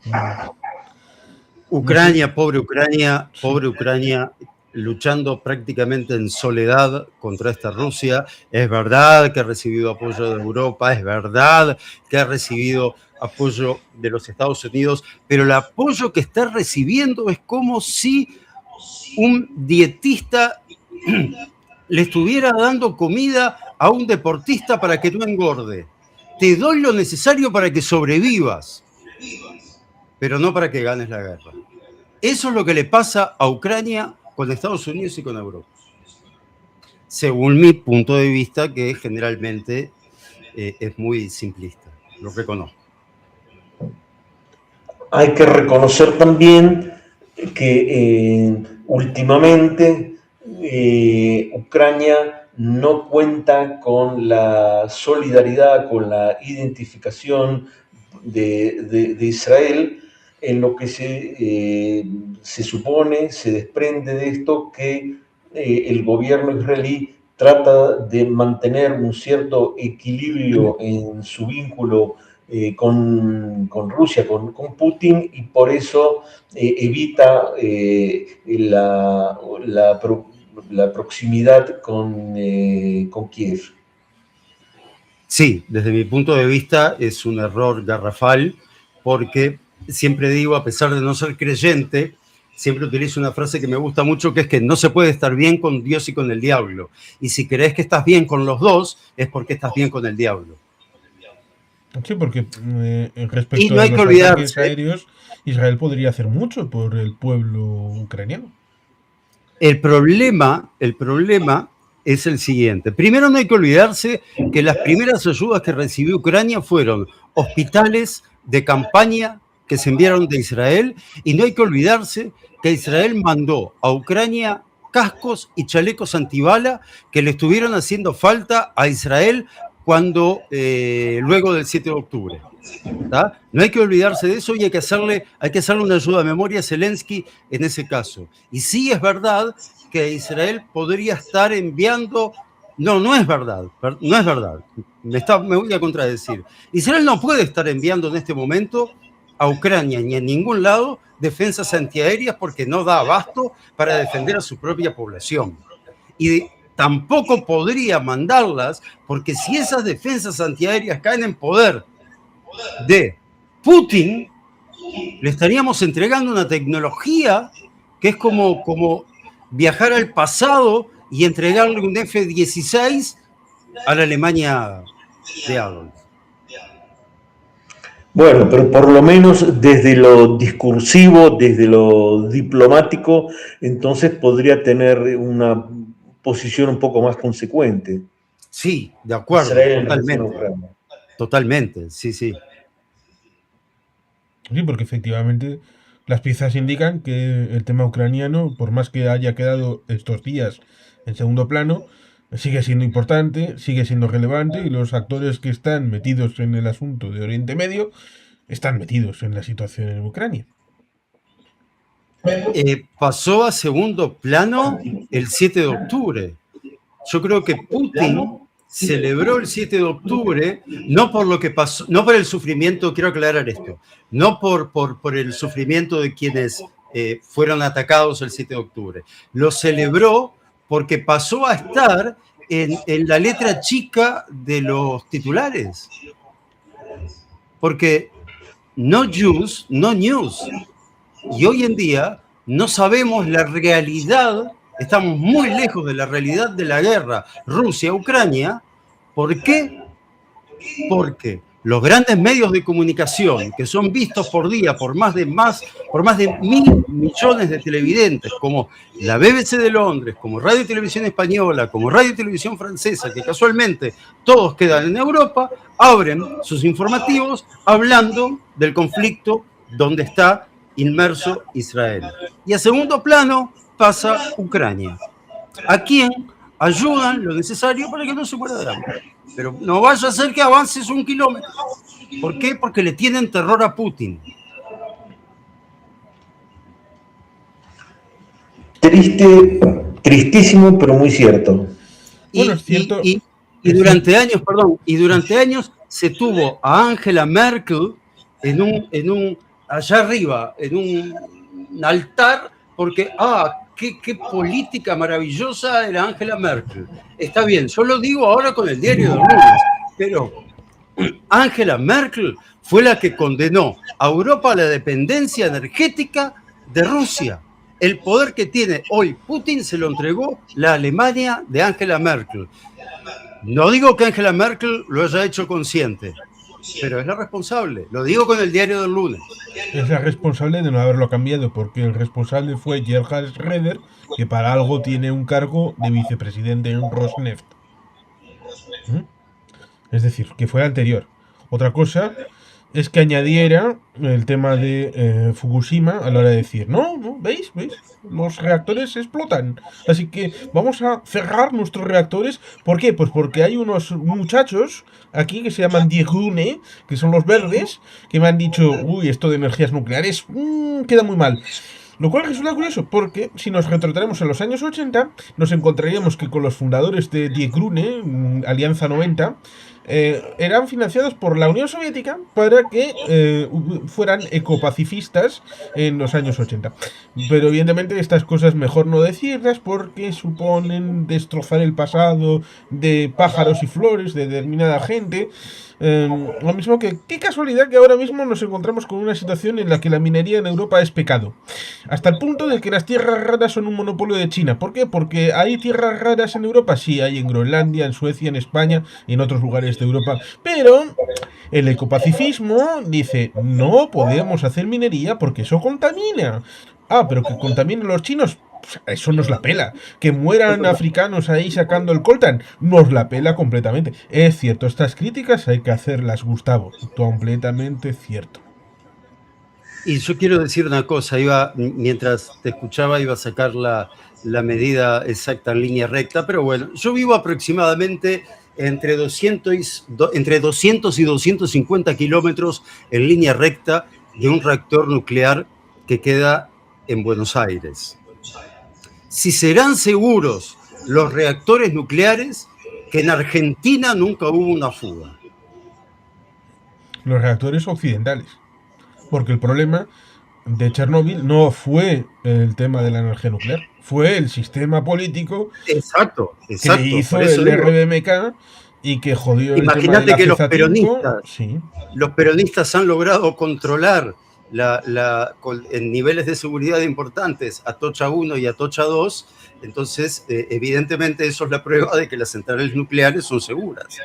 Speaker 3: Ucrania, no sé. Pobre Ucrania, luchando prácticamente en soledad contra esta Rusia. Es verdad que ha recibido apoyo de Europa, es verdad que ha recibido apoyo de los Estados Unidos, pero el apoyo que está recibiendo es como si un dietista le estuviera dando comida a un deportista para que no engorde. Te doy lo necesario para que sobrevivas, pero no para que ganes la guerra. Eso es lo que le pasa a Ucrania con Estados Unidos y con Europa. Según mi punto de vista, que generalmente es muy simplista, lo reconozco.
Speaker 2: Hay que reconocer también que últimamente Ucrania no cuenta con la solidaridad, con la identificación de Israel, en lo que se supone, se desprende de esto que el gobierno israelí trata de mantener un cierto equilibrio en su vínculo con Rusia, con Putin, y por eso evita la proximidad con Kiev.
Speaker 3: Sí, desde mi punto de vista es un error garrafal, porque siempre digo, a pesar de no ser creyente, siempre utilizo una frase que me gusta mucho, que es que no se puede estar bien con Dios y con el diablo. Y si crees que estás bien con los dos, es porque estás bien con el diablo.
Speaker 1: Sí, porque
Speaker 3: Y
Speaker 1: respecto
Speaker 3: no
Speaker 1: a
Speaker 3: hay que
Speaker 1: los ataques
Speaker 3: olvidarse,
Speaker 1: aéreos, Israel podría hacer mucho por el pueblo ucraniano.
Speaker 3: el problema es el siguiente. Primero, no hay que olvidarse que las primeras ayudas que recibió Ucrania fueron hospitales de campaña que se enviaron de Israel, y no hay que olvidarse que Israel mandó a Ucrania cascos y chalecos antibala que le estuvieron haciendo falta a Israel luego del 7 de octubre. ¿Tá? No hay que olvidarse de eso, y hay que hacerle una ayuda a memoria a Zelensky en ese caso. Y sí es verdad que Israel podría estar enviando... No, no es verdad, no es verdad. Me voy a contradecir. Israel no puede estar enviando en este momento a Ucrania ni a ningún lado defensas antiaéreas, porque no da abasto para defender a su propia población. Y tampoco podría mandarlas, porque si esas defensas antiaéreas caen en poder de Putin, le estaríamos entregando una tecnología que es como viajar al pasado y entregarle un F-16 a la Alemania de Adolf.
Speaker 2: Bueno, pero por lo menos desde lo discursivo, desde lo diplomático, entonces podría tener una posición un poco más consecuente.
Speaker 3: Sí, de acuerdo,
Speaker 2: Israel en relación a
Speaker 3: totalmente.
Speaker 2: Ucrania.
Speaker 3: Totalmente, sí, sí.
Speaker 1: Sí, porque efectivamente las piezas indican que el tema ucraniano, por más que haya quedado estos días en segundo plano, sigue siendo importante, sigue siendo relevante, y los actores que están metidos en el asunto de Oriente Medio están metidos en la situación en Ucrania.
Speaker 3: Pasó a segundo plano el 7 de octubre. Yo creo que Putin celebró el 7 de octubre, no por lo que pasó, no por el sufrimiento, quiero aclarar esto, no por el sufrimiento de quienes fueron atacados el 7 de octubre. Lo celebró porque pasó a estar en la letra chica de los titulares. Porque no Jews, no news. Y hoy en día no sabemos la realidad, estamos muy lejos de la realidad de la guerra Rusia-Ucrania. ¿Por qué? Porque los grandes medios de comunicación, que son vistos por día por más de 1.000 millones de televidentes, como la BBC de Londres, como Radio y Televisión Española, como Radio y Televisión Francesa, que casualmente todos quedan en Europa, abren sus informativos hablando del conflicto donde está inmerso Israel. Y a segundo plano pasa Ucrania, a quien ayudan lo necesario para que no se muera de hambre. Pero no vaya a ser que avances 1 kilómetro. ¿Por qué? Porque le tienen terror a Putin.
Speaker 2: Triste, tristísimo, pero muy cierto.
Speaker 1: Bueno, es cierto.
Speaker 3: Y durante años se tuvo a Angela Merkel allá arriba, en un altar, porque, qué política maravillosa era Angela Merkel. Está bien, yo lo digo ahora con el diario del lunes, pero Angela Merkel fue la que condenó a Europa a la dependencia energética de Rusia. El poder que tiene hoy Putin se lo entregó la Alemania de Angela Merkel. No digo que Angela Merkel lo haya hecho consciente, pero es la responsable. Lo digo con el diario del lunes.
Speaker 1: Es la responsable de no haberlo cambiado, porque el responsable fue Gerhard Schröder, que para algo tiene un cargo de vicepresidente en Rosneft. Es decir, que fue el anterior. Otra cosa es que añadiera el tema de Fukushima a la hora de decir, no, no, ¿veis? Los reactores explotan. Así que vamos a cerrar nuestros reactores. ¿Por qué? Pues porque hay unos muchachos aquí que se llaman Diegune, que son los verdes, que me han dicho, uy, esto de energías nucleares queda muy mal. Lo cual resulta curioso, porque si nos retrotraemos a los años 80, nos encontraríamos que con los fundadores de Die Grüne, Alianza 90, eran financiados por la Unión Soviética para que fueran ecopacifistas en los años 80. Pero evidentemente estas cosas mejor no decirlas porque suponen destrozar el pasado de pájaros y flores de determinada gente. Lo mismo que, qué casualidad que ahora mismo nos encontramos con una situación en la que la minería en Europa es pecado. Hasta el punto de que las tierras raras son un monopolio de China. ¿Por qué? Porque hay tierras raras en Europa. Sí, hay en Groenlandia, en Suecia, en España y en otros lugares de Europa. Pero el ecopacifismo dice, no podemos hacer minería porque eso contamina. Ah, pero que contaminen los chinos. Eso nos la pela. Que mueran africanos ahí sacando el coltan, nos la pela completamente. Es cierto, estas críticas hay que hacerlas, Gustavo. Completamente cierto.
Speaker 3: Y yo quiero decir una cosa, mientras te escuchaba iba a sacar la medida exacta en línea recta, pero bueno, yo vivo aproximadamente entre 200 y 250 kilómetros en línea recta de un reactor nuclear que queda en Buenos Aires. Si serán seguros los reactores nucleares, que en Argentina nunca hubo una fuga.
Speaker 1: Los reactores occidentales. Porque el problema de Chernóbil no fue el tema de la energía nuclear, fue el sistema político
Speaker 3: Exacto,
Speaker 1: que
Speaker 3: por
Speaker 1: hizo
Speaker 3: eso
Speaker 1: el
Speaker 3: digo.
Speaker 1: RBMK y que jodió el tema de
Speaker 3: Imagínate
Speaker 1: la
Speaker 3: que
Speaker 1: Ceza 5. Sí.
Speaker 3: los peronistas han logrado controlar en niveles de seguridad importantes Atocha 1 y Atocha 2, entonces evidentemente eso es la prueba de que las centrales nucleares son seguras.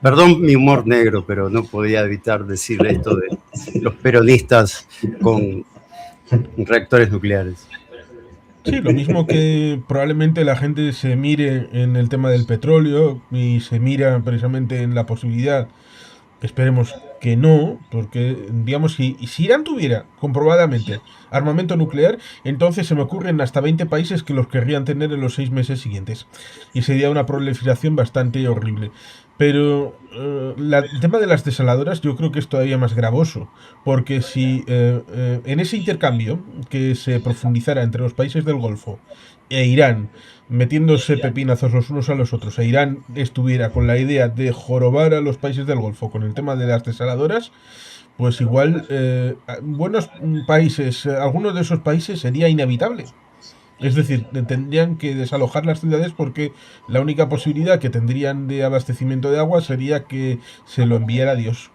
Speaker 3: Perdón mi humor negro, pero no podía evitar decirle esto de los peronistas con reactores nucleares.
Speaker 1: Sí, lo mismo que probablemente la gente se mire en el tema del petróleo y se mira precisamente en la posibilidad, esperemos que no, porque digamos, si Irán tuviera comprobadamente armamento nuclear, entonces se me ocurren hasta 20 países que los querrían tener en los 6 meses siguientes. Y sería una proliferación bastante horrible. Pero el tema de las desaladoras yo creo que es todavía más gravoso, porque si en ese intercambio que se profundizara entre los países del Golfo e Irán, metiéndose pepinazos los unos a los otros, e Irán estuviera con la idea de jorobar a los países del Golfo con el tema de las desaladoras, pues igual buenos países, algunos de esos países sería inevitable. Es decir, tendrían que desalojar las ciudades porque la única posibilidad que tendrían de abastecimiento de agua sería que se lo enviara Dios.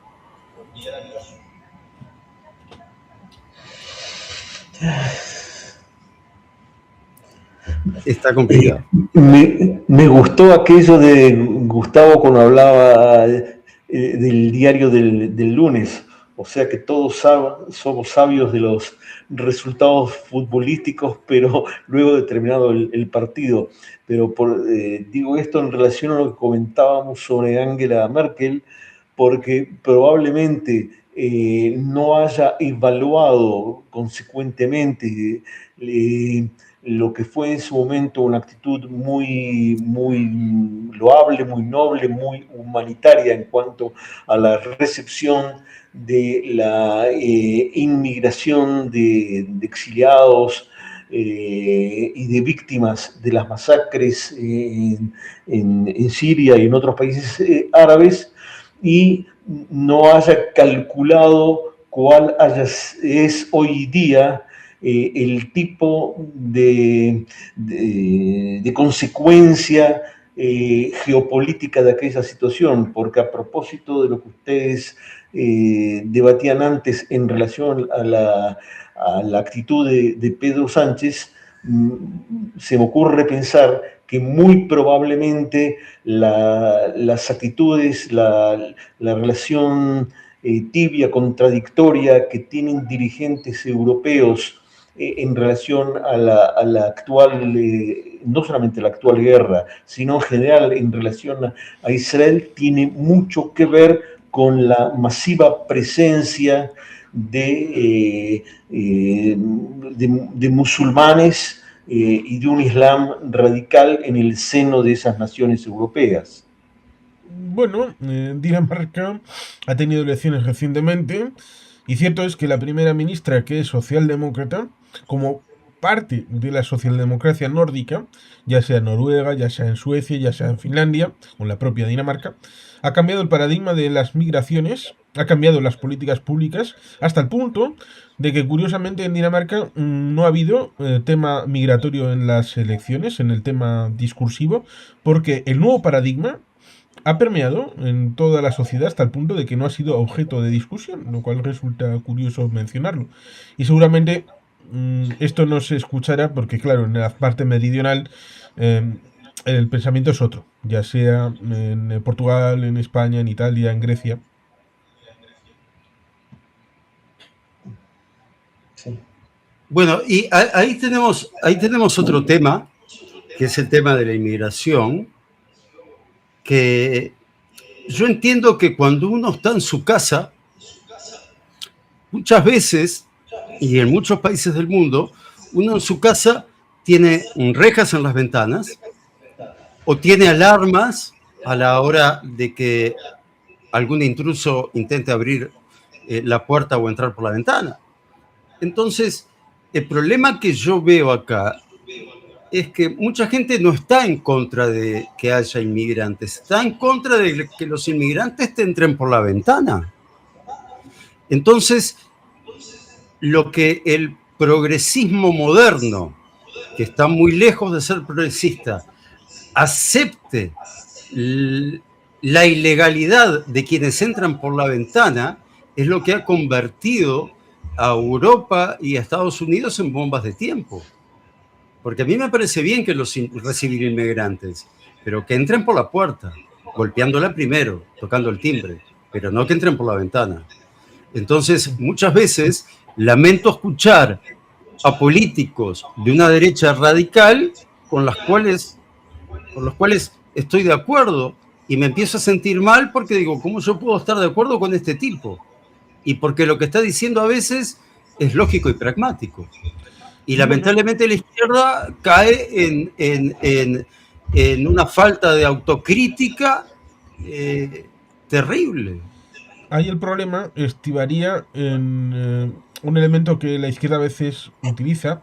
Speaker 3: Está complicado.
Speaker 2: Me gustó aquello de Gustavo cuando hablaba del diario del lunes, o sea que todos somos sabios de los resultados futbolísticos, pero luego de terminado el partido. Pero digo esto en relación a lo que comentábamos sobre Angela Merkel, porque probablemente no haya evaluado consecuentemente lo que fue en su momento una actitud muy, muy loable, muy noble, muy humanitaria en cuanto a la recepción de la inmigración de exiliados y de víctimas de las masacres en Siria y en otros países árabes, y no haya calculado cuál es hoy día el tipo de consecuencia geopolítica de aquella situación, porque a propósito de lo que ustedes debatían antes en relación a la actitud de Pedro Sánchez, se me ocurre pensar que muy probablemente las actitudes, la relación tibia, contradictoria que tienen dirigentes europeos en relación a la actual, no solamente la actual guerra, sino en general en relación a Israel, tiene mucho que ver con la masiva presencia de musulmanes y de un Islam radical en el seno de esas naciones europeas.
Speaker 1: Bueno, Dinamarca ha tenido elecciones recientemente y cierto es que la primera ministra, que es socialdemócrata, como parte de la socialdemocracia nórdica, ya sea en Noruega, ya sea en Suecia, ya sea en Finlandia o en la propia Dinamarca, ha cambiado el paradigma de las migraciones, ha cambiado las políticas públicas hasta el punto de que curiosamente en Dinamarca no ha habido tema migratorio en las elecciones, en el tema discursivo, porque el nuevo paradigma ha permeado en toda la sociedad hasta el punto de que no ha sido objeto de discusión, lo cual resulta curioso mencionarlo. Y seguramente esto no se escuchará porque, claro, en la parte meridional eh, el pensamiento es otro, ya sea en Portugal, en España, en Italia, en Grecia.
Speaker 2: Sí.
Speaker 3: Bueno, y ahí tenemos otro tema, que es el tema de la inmigración, que yo entiendo que cuando uno está en su casa, muchas veces, y en muchos países del mundo, uno en su casa tiene rejas en las ventanas o tiene alarmas a la hora de que algún intruso intente abrir la puerta o entrar por la ventana. Entonces, el problema que yo veo acá es que mucha gente no está en contra de que haya inmigrantes, está en contra de que los inmigrantes te entren por la ventana. Entonces, lo que el progresismo moderno, que está muy lejos de ser progresista, acepte la ilegalidad de quienes entran por la ventana, es lo que ha convertido a Europa y a Estados Unidos en bombas de tiempo. Porque a mí me parece bien que recibir inmigrantes, pero que entren por la puerta, golpeándola primero, tocando el timbre, pero no que entren por la ventana. Entonces, muchas veces lamento escuchar a políticos de una derecha radical con los cuales estoy de acuerdo y me empiezo a sentir mal porque digo, ¿cómo yo puedo estar de acuerdo con este tipo? Y porque lo que está diciendo a veces es lógico y pragmático. Y lamentablemente la izquierda cae en una falta de autocrítica terrible.
Speaker 1: Ahí el problema estribaría en un elemento que la izquierda a veces utiliza,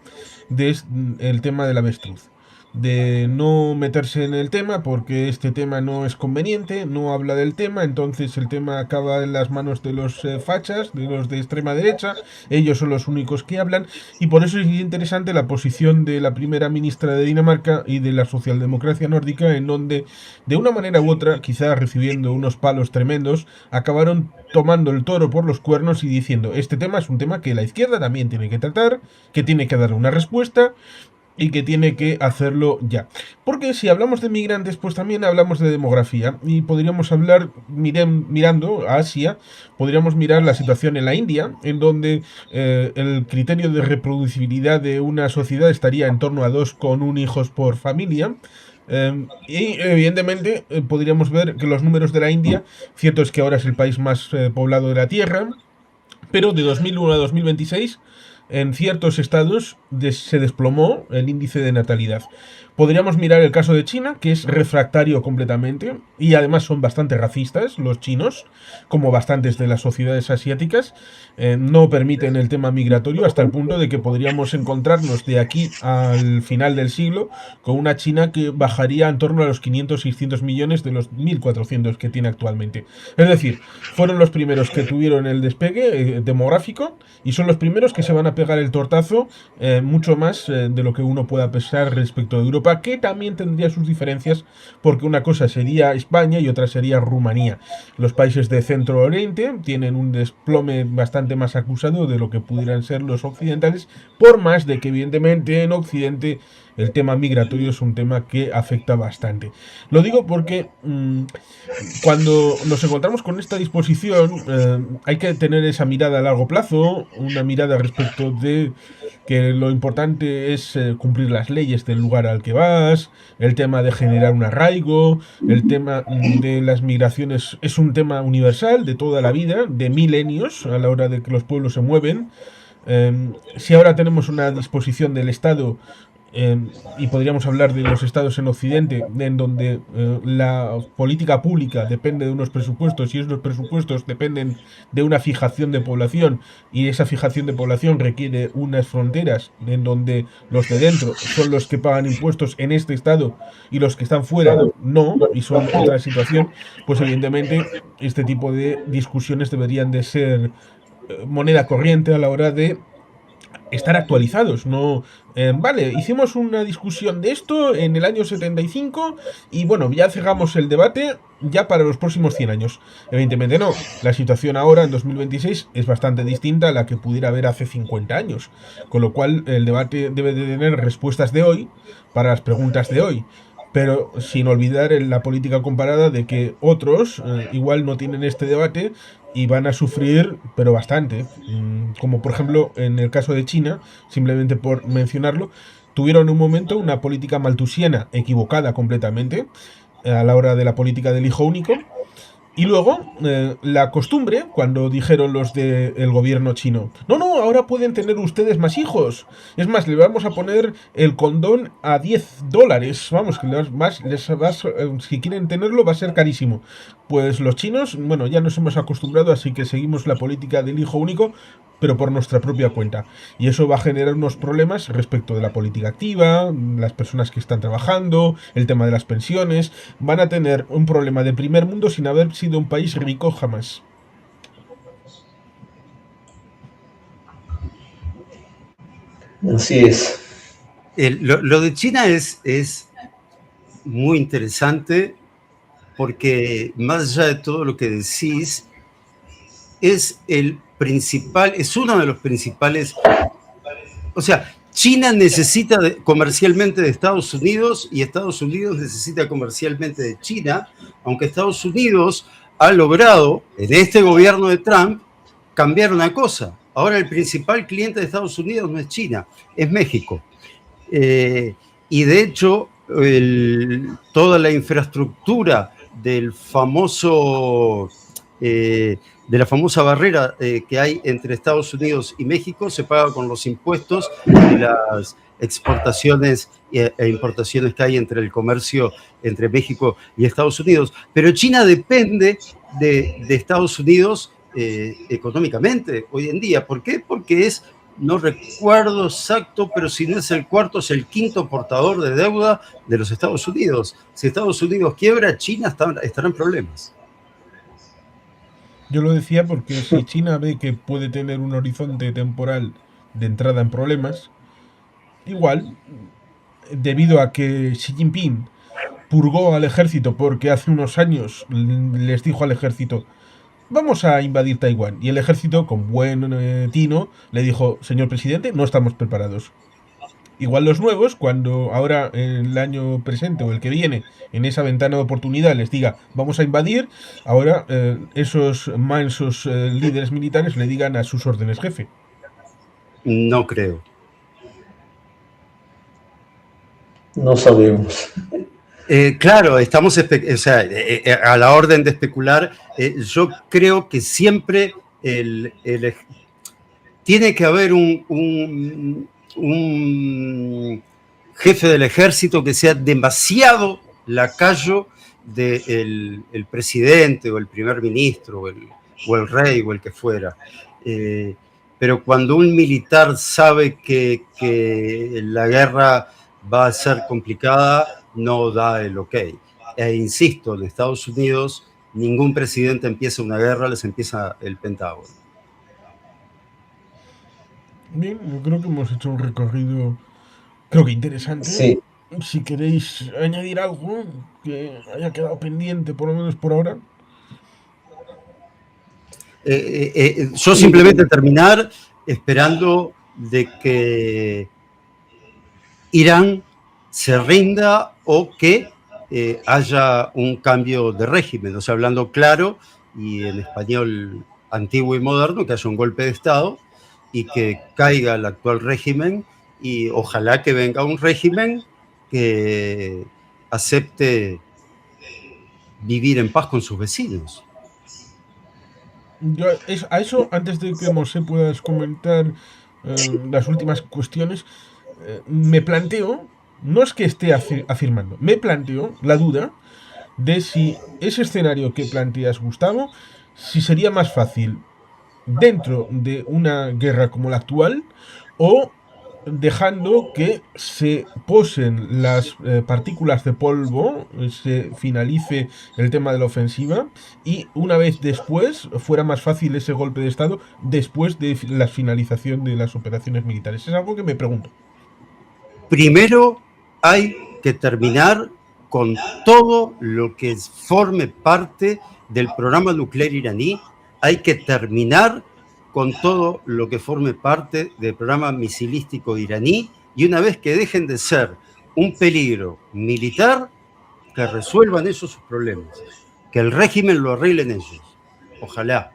Speaker 1: el tema del avestruz. De no meterse en el tema porque este tema no es conveniente, no habla del tema, entonces el tema acaba en las manos de los fachas, de los de extrema derecha, ellos son los únicos que hablan, y por eso es interesante la posición de la primera ministra de Dinamarca y de la socialdemocracia nórdica, en donde de una manera u otra, quizás recibiendo unos palos tremendos, acabaron tomando el toro por los cuernos y diciendo, este tema es un tema que la izquierda también tiene que tratar, que tiene que dar una respuesta y que tiene que hacerlo ya. Porque si hablamos de migrantes, pues también hablamos de demografía. Y podríamos hablar, mirando a Asia, podríamos mirar la situación en la India, en donde el criterio de reproducibilidad de una sociedad estaría en torno a 2,1 hijos por familia. Y evidentemente podríamos ver que los números de la India, cierto es que ahora es el país más poblado de la Tierra, pero de 2001 a 2026 en ciertos estados se desplomó el índice de natalidad. Podríamos mirar el caso de China, que es refractario completamente, y además son bastante racistas los chinos, como bastantes de las sociedades asiáticas. No permiten el tema migratorio hasta el punto de que podríamos encontrarnos de aquí al final del siglo con una China que bajaría en torno a los 500-600 millones de los 1.400 que tiene actualmente. Es decir, fueron los primeros que tuvieron el despegue demográfico y son los primeros que se van a pegar el tortazo mucho más de lo que uno pueda pensar respecto de Europa, que también tendría sus diferencias, porque una cosa sería España y otra sería Rumanía. Los países de Centro Oriente tienen un desplome bastante más acusado de lo que pudieran ser los occidentales, por más de que evidentemente en Occidente el tema migratorio es un tema que afecta bastante. Lo digo porque cuando nos encontramos con esta disposición, hay que tener esa mirada a largo plazo, una mirada respecto de que lo importante es cumplir las leyes del lugar al que vas, el tema de generar un arraigo, el tema de las migraciones es un tema universal de toda la vida, de milenios, a la hora de que los pueblos se mueven. Si ahora tenemos una disposición del Estado, y podríamos hablar de los estados en Occidente, en donde la política pública depende de unos presupuestos y esos presupuestos dependen de una fijación de población y esa fijación de población requiere unas fronteras en donde los de dentro son los que pagan impuestos en este estado y los que están fuera no, y son otra situación, pues evidentemente este tipo de discusiones deberían de ser moneda corriente a la hora de estar actualizados, no... vale, hicimos una discusión de esto en el año 75 y bueno, ya cerramos el debate ya para los próximos 100 años. Evidentemente no, la situación ahora en 2026 es bastante distinta a la que pudiera haber hace 50 años, con lo cual el debate debe de tener respuestas de hoy para las preguntas de hoy, pero sin olvidar en la política comparada de que otros igual no tienen este debate y van a sufrir, pero bastante. Como por ejemplo en el caso de China, simplemente por mencionarlo, tuvieron en un momento una política maltusiana equivocada completamente a la hora de la política del hijo único. Y luego, la costumbre, cuando dijeron los del gobierno chino, no, no, ahora pueden tener ustedes más hijos. Es más, le vamos a poner el condón a $10. Vamos, que si quieren tenerlo va a ser carísimo. Pues los chinos, bueno, ya nos hemos acostumbrado, así que seguimos la política del hijo único, pero por nuestra propia cuenta. Y eso va a generar unos problemas respecto de la política activa, las personas que están trabajando, el tema de las pensiones. Van a tener un problema de primer mundo sin haber sido un país rico jamás.
Speaker 2: Así es.
Speaker 3: Lo de China es muy interesante porque más allá de todo lo que decís, es uno de los principales, o sea, China necesita comercialmente de Estados Unidos y Estados Unidos necesita comercialmente de China, aunque Estados Unidos ha logrado, en este gobierno de Trump, cambiar una cosa. Ahora el principal cliente de Estados Unidos no es China, es México. Y de hecho, toda la infraestructura del famoso... de la famosa barrera que hay entre Estados Unidos y México se paga con los impuestos de las exportaciones e importaciones que hay entre el comercio entre México y Estados Unidos. Pero China depende de Estados Unidos económicamente hoy en día. ¿Por qué? Porque no recuerdo exacto, pero si no es el cuarto, es el quinto portador de deuda de los Estados Unidos. Si Estados Unidos quiebra, China estará en problemas.
Speaker 1: Yo lo decía porque si China ve que puede tener un horizonte temporal de entrada en problemas, igual, debido a que Xi Jinping purgó al ejército porque hace unos años les dijo al ejército, vamos a invadir Taiwán. Y el ejército, con buen tino, le dijo, señor presidente, no estamos preparados. Igual los nuevos, cuando ahora el año presente o el que viene, en esa ventana de oportunidad les diga vamos a invadir, ahora esos mansos líderes militares le digan a sus órdenes jefe.
Speaker 3: No creo.
Speaker 2: No sabemos.
Speaker 3: Claro, estamos a la orden de especular. Yo creo que siempre tiene que haber un jefe del ejército que sea demasiado lacayo del presidente o el primer ministro o el rey o el que fuera. Pero cuando un militar sabe que la guerra va a ser complicada, no da el ok. Insisto, en Estados Unidos ningún presidente empieza una guerra, les empieza el Pentágono.
Speaker 1: Bien, yo creo que hemos hecho un recorrido, creo que interesante.
Speaker 2: Sí.
Speaker 1: Si queréis añadir algo que haya quedado pendiente, por lo menos por ahora.
Speaker 3: Yo simplemente terminar esperando de que Irán se rinda o que haya un cambio de régimen, o sea, hablando claro y en español antiguo y moderno, que haya un golpe de Estado y que caiga el actual régimen y ojalá que venga un régimen que acepte vivir en paz con sus vecinos.
Speaker 1: A eso, antes de que Mosé puedas comentar las últimas cuestiones, me planteo, no es que esté afirmando, me planteo la duda de si ese escenario que planteas, Gustavo, si sería más fácil dentro de una guerra como la actual o dejando que se posen las partículas de polvo, se finalice el tema de la ofensiva y una vez después fuera más fácil ese golpe de estado después de la finalización de las operaciones militares. Es algo que me pregunto.
Speaker 3: Primero hay que terminar con todo lo que forme parte del programa nuclear iraní, hay que terminar con todo lo que forme parte del programa misilístico iraní y una vez que dejen de ser un peligro militar, que resuelvan ellos sus problemas, que el régimen lo arreglen ellos. Ojalá,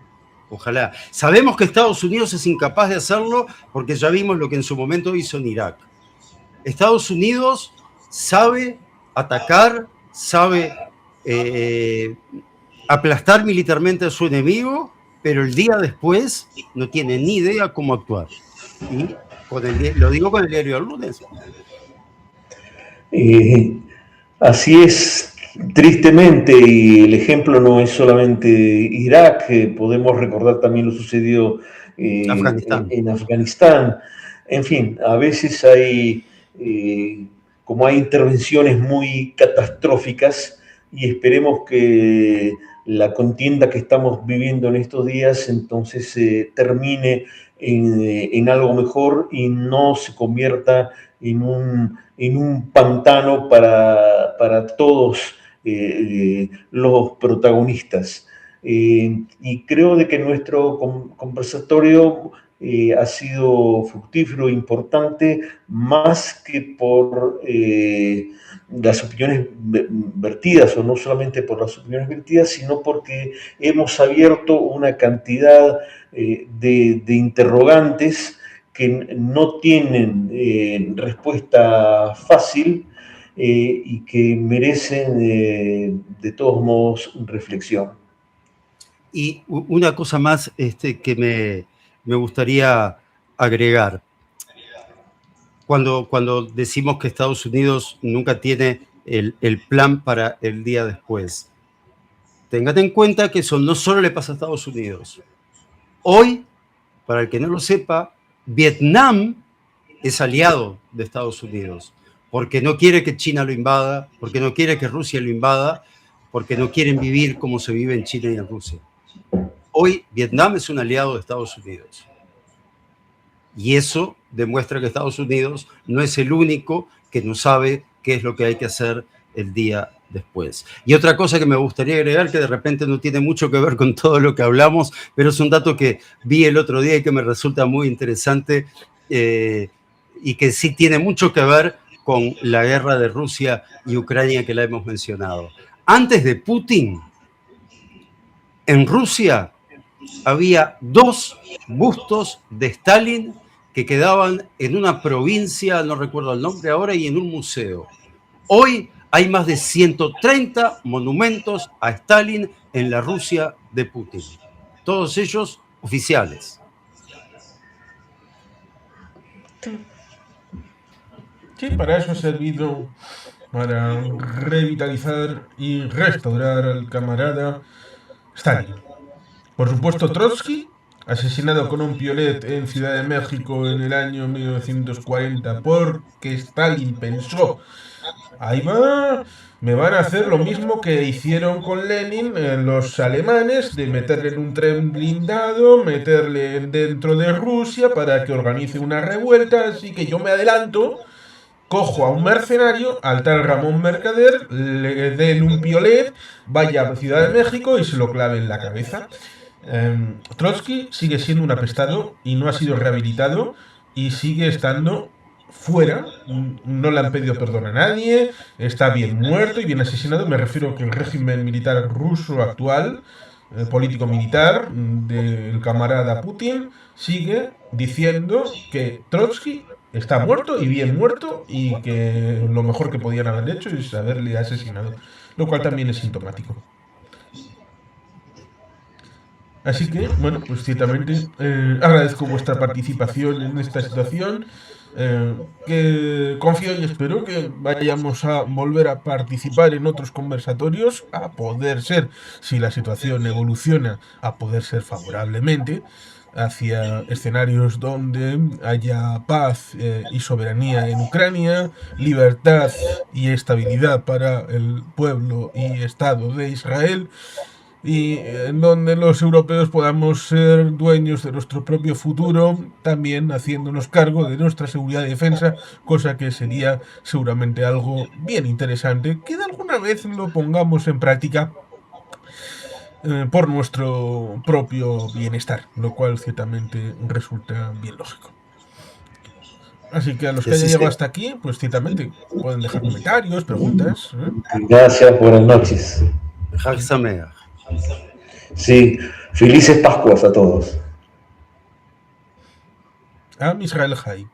Speaker 3: ojalá. Sabemos que Estados Unidos es incapaz de hacerlo porque ya vimos lo que en su momento hizo en Irak. Estados Unidos sabe atacar, sabe aplastar militarmente a su enemigo, pero el día después no tiene ni idea cómo actuar. Y lo digo con el diario del lunes.
Speaker 2: Así es, tristemente, y el ejemplo no es solamente Irak, podemos recordar también lo sucedido en Afganistán. En fin, a veces hay, como hay intervenciones muy catastróficas, y esperemos que la contienda que estamos viviendo en estos días entonces termine en algo mejor y no se convierta en un pantano para todos los protagonistas. Y creo de que nuestro conversatorio ha sido fructífero, importante, más que por las opiniones vertidas, o no solamente por las opiniones vertidas, sino porque hemos abierto una cantidad de interrogantes que no tienen respuesta fácil y que merecen de todos modos reflexión.
Speaker 3: Y una cosa más que me gustaría agregar. Cuando decimos que Estados Unidos nunca tiene el plan para el día después, tengan en cuenta que eso no solo le pasa a Estados Unidos. Hoy, para el que no lo sepa, Vietnam es aliado de Estados Unidos, porque no quiere que China lo invada, porque no quiere que Rusia lo invada, porque no quieren vivir como se vive en China y en Rusia. Hoy Vietnam es un aliado de Estados Unidos. Y eso demuestra que Estados Unidos no es el único que no sabe qué es lo que hay que hacer el día después. Y otra cosa que me gustaría agregar, que de repente no tiene mucho que ver con todo lo que hablamos, pero es un dato que vi el otro día y que me resulta muy interesante y que sí tiene mucho que ver con la guerra de Rusia y Ucrania que la hemos mencionado. Antes de Putin, en Rusia había 2 bustos de Stalin que quedaban en una provincia, no recuerdo el nombre ahora, y en un museo. Hoy hay más de 130 monumentos a Stalin en la Rusia de Putin. Todos ellos oficiales.
Speaker 1: Sí, para eso ha servido, para revitalizar y restaurar al camarada Stalin. Por supuesto, Trotsky, asesinado con un piolet en Ciudad de México en el año 1940 porque Stalin pensó, ahí va, me van a hacer lo mismo que hicieron con Lenin los alemanes, de meterle en un tren blindado, meterle dentro de Rusia para que organice una revuelta, así que yo me adelanto, cojo a un mercenario, al tal Ramón Mercader, le den un piolet, vaya a Ciudad de México y se lo clave en la cabeza. Trotsky sigue siendo un apestado y no ha sido rehabilitado y sigue estando fuera, no le han pedido perdón a nadie, está bien muerto y bien asesinado. Me refiero a que el régimen militar ruso actual, político-militar del camarada Putin, sigue diciendo que Trotsky está muerto y bien muerto y que lo mejor que podían haber hecho es haberle asesinado, lo cual también es sintomático. Así que, bueno, pues ciertamente agradezco vuestra participación en esta situación, que confío y espero que vayamos a volver a participar en otros conversatorios, a poder ser, si la situación evoluciona, a poder ser favorablemente hacia escenarios donde haya paz y soberanía en Ucrania, libertad y estabilidad para el pueblo y Estado de Israel, y en donde los europeos podamos ser dueños de nuestro propio futuro, también haciéndonos cargo de nuestra seguridad y defensa, cosa que sería seguramente algo bien interesante, que de alguna vez lo pongamos en práctica por nuestro propio bienestar, lo cual ciertamente resulta bien lógico. Así que a los
Speaker 3: Que
Speaker 1: que hayan
Speaker 3: así
Speaker 1: llegado
Speaker 3: sea.
Speaker 1: hasta aquí, pues ciertamente pueden dejar comentarios, preguntas.
Speaker 2: Gracias, buenas noches.
Speaker 3: Hag Sameach.
Speaker 2: Sí, felices Pascuas a todos.
Speaker 1: A Israel Hay.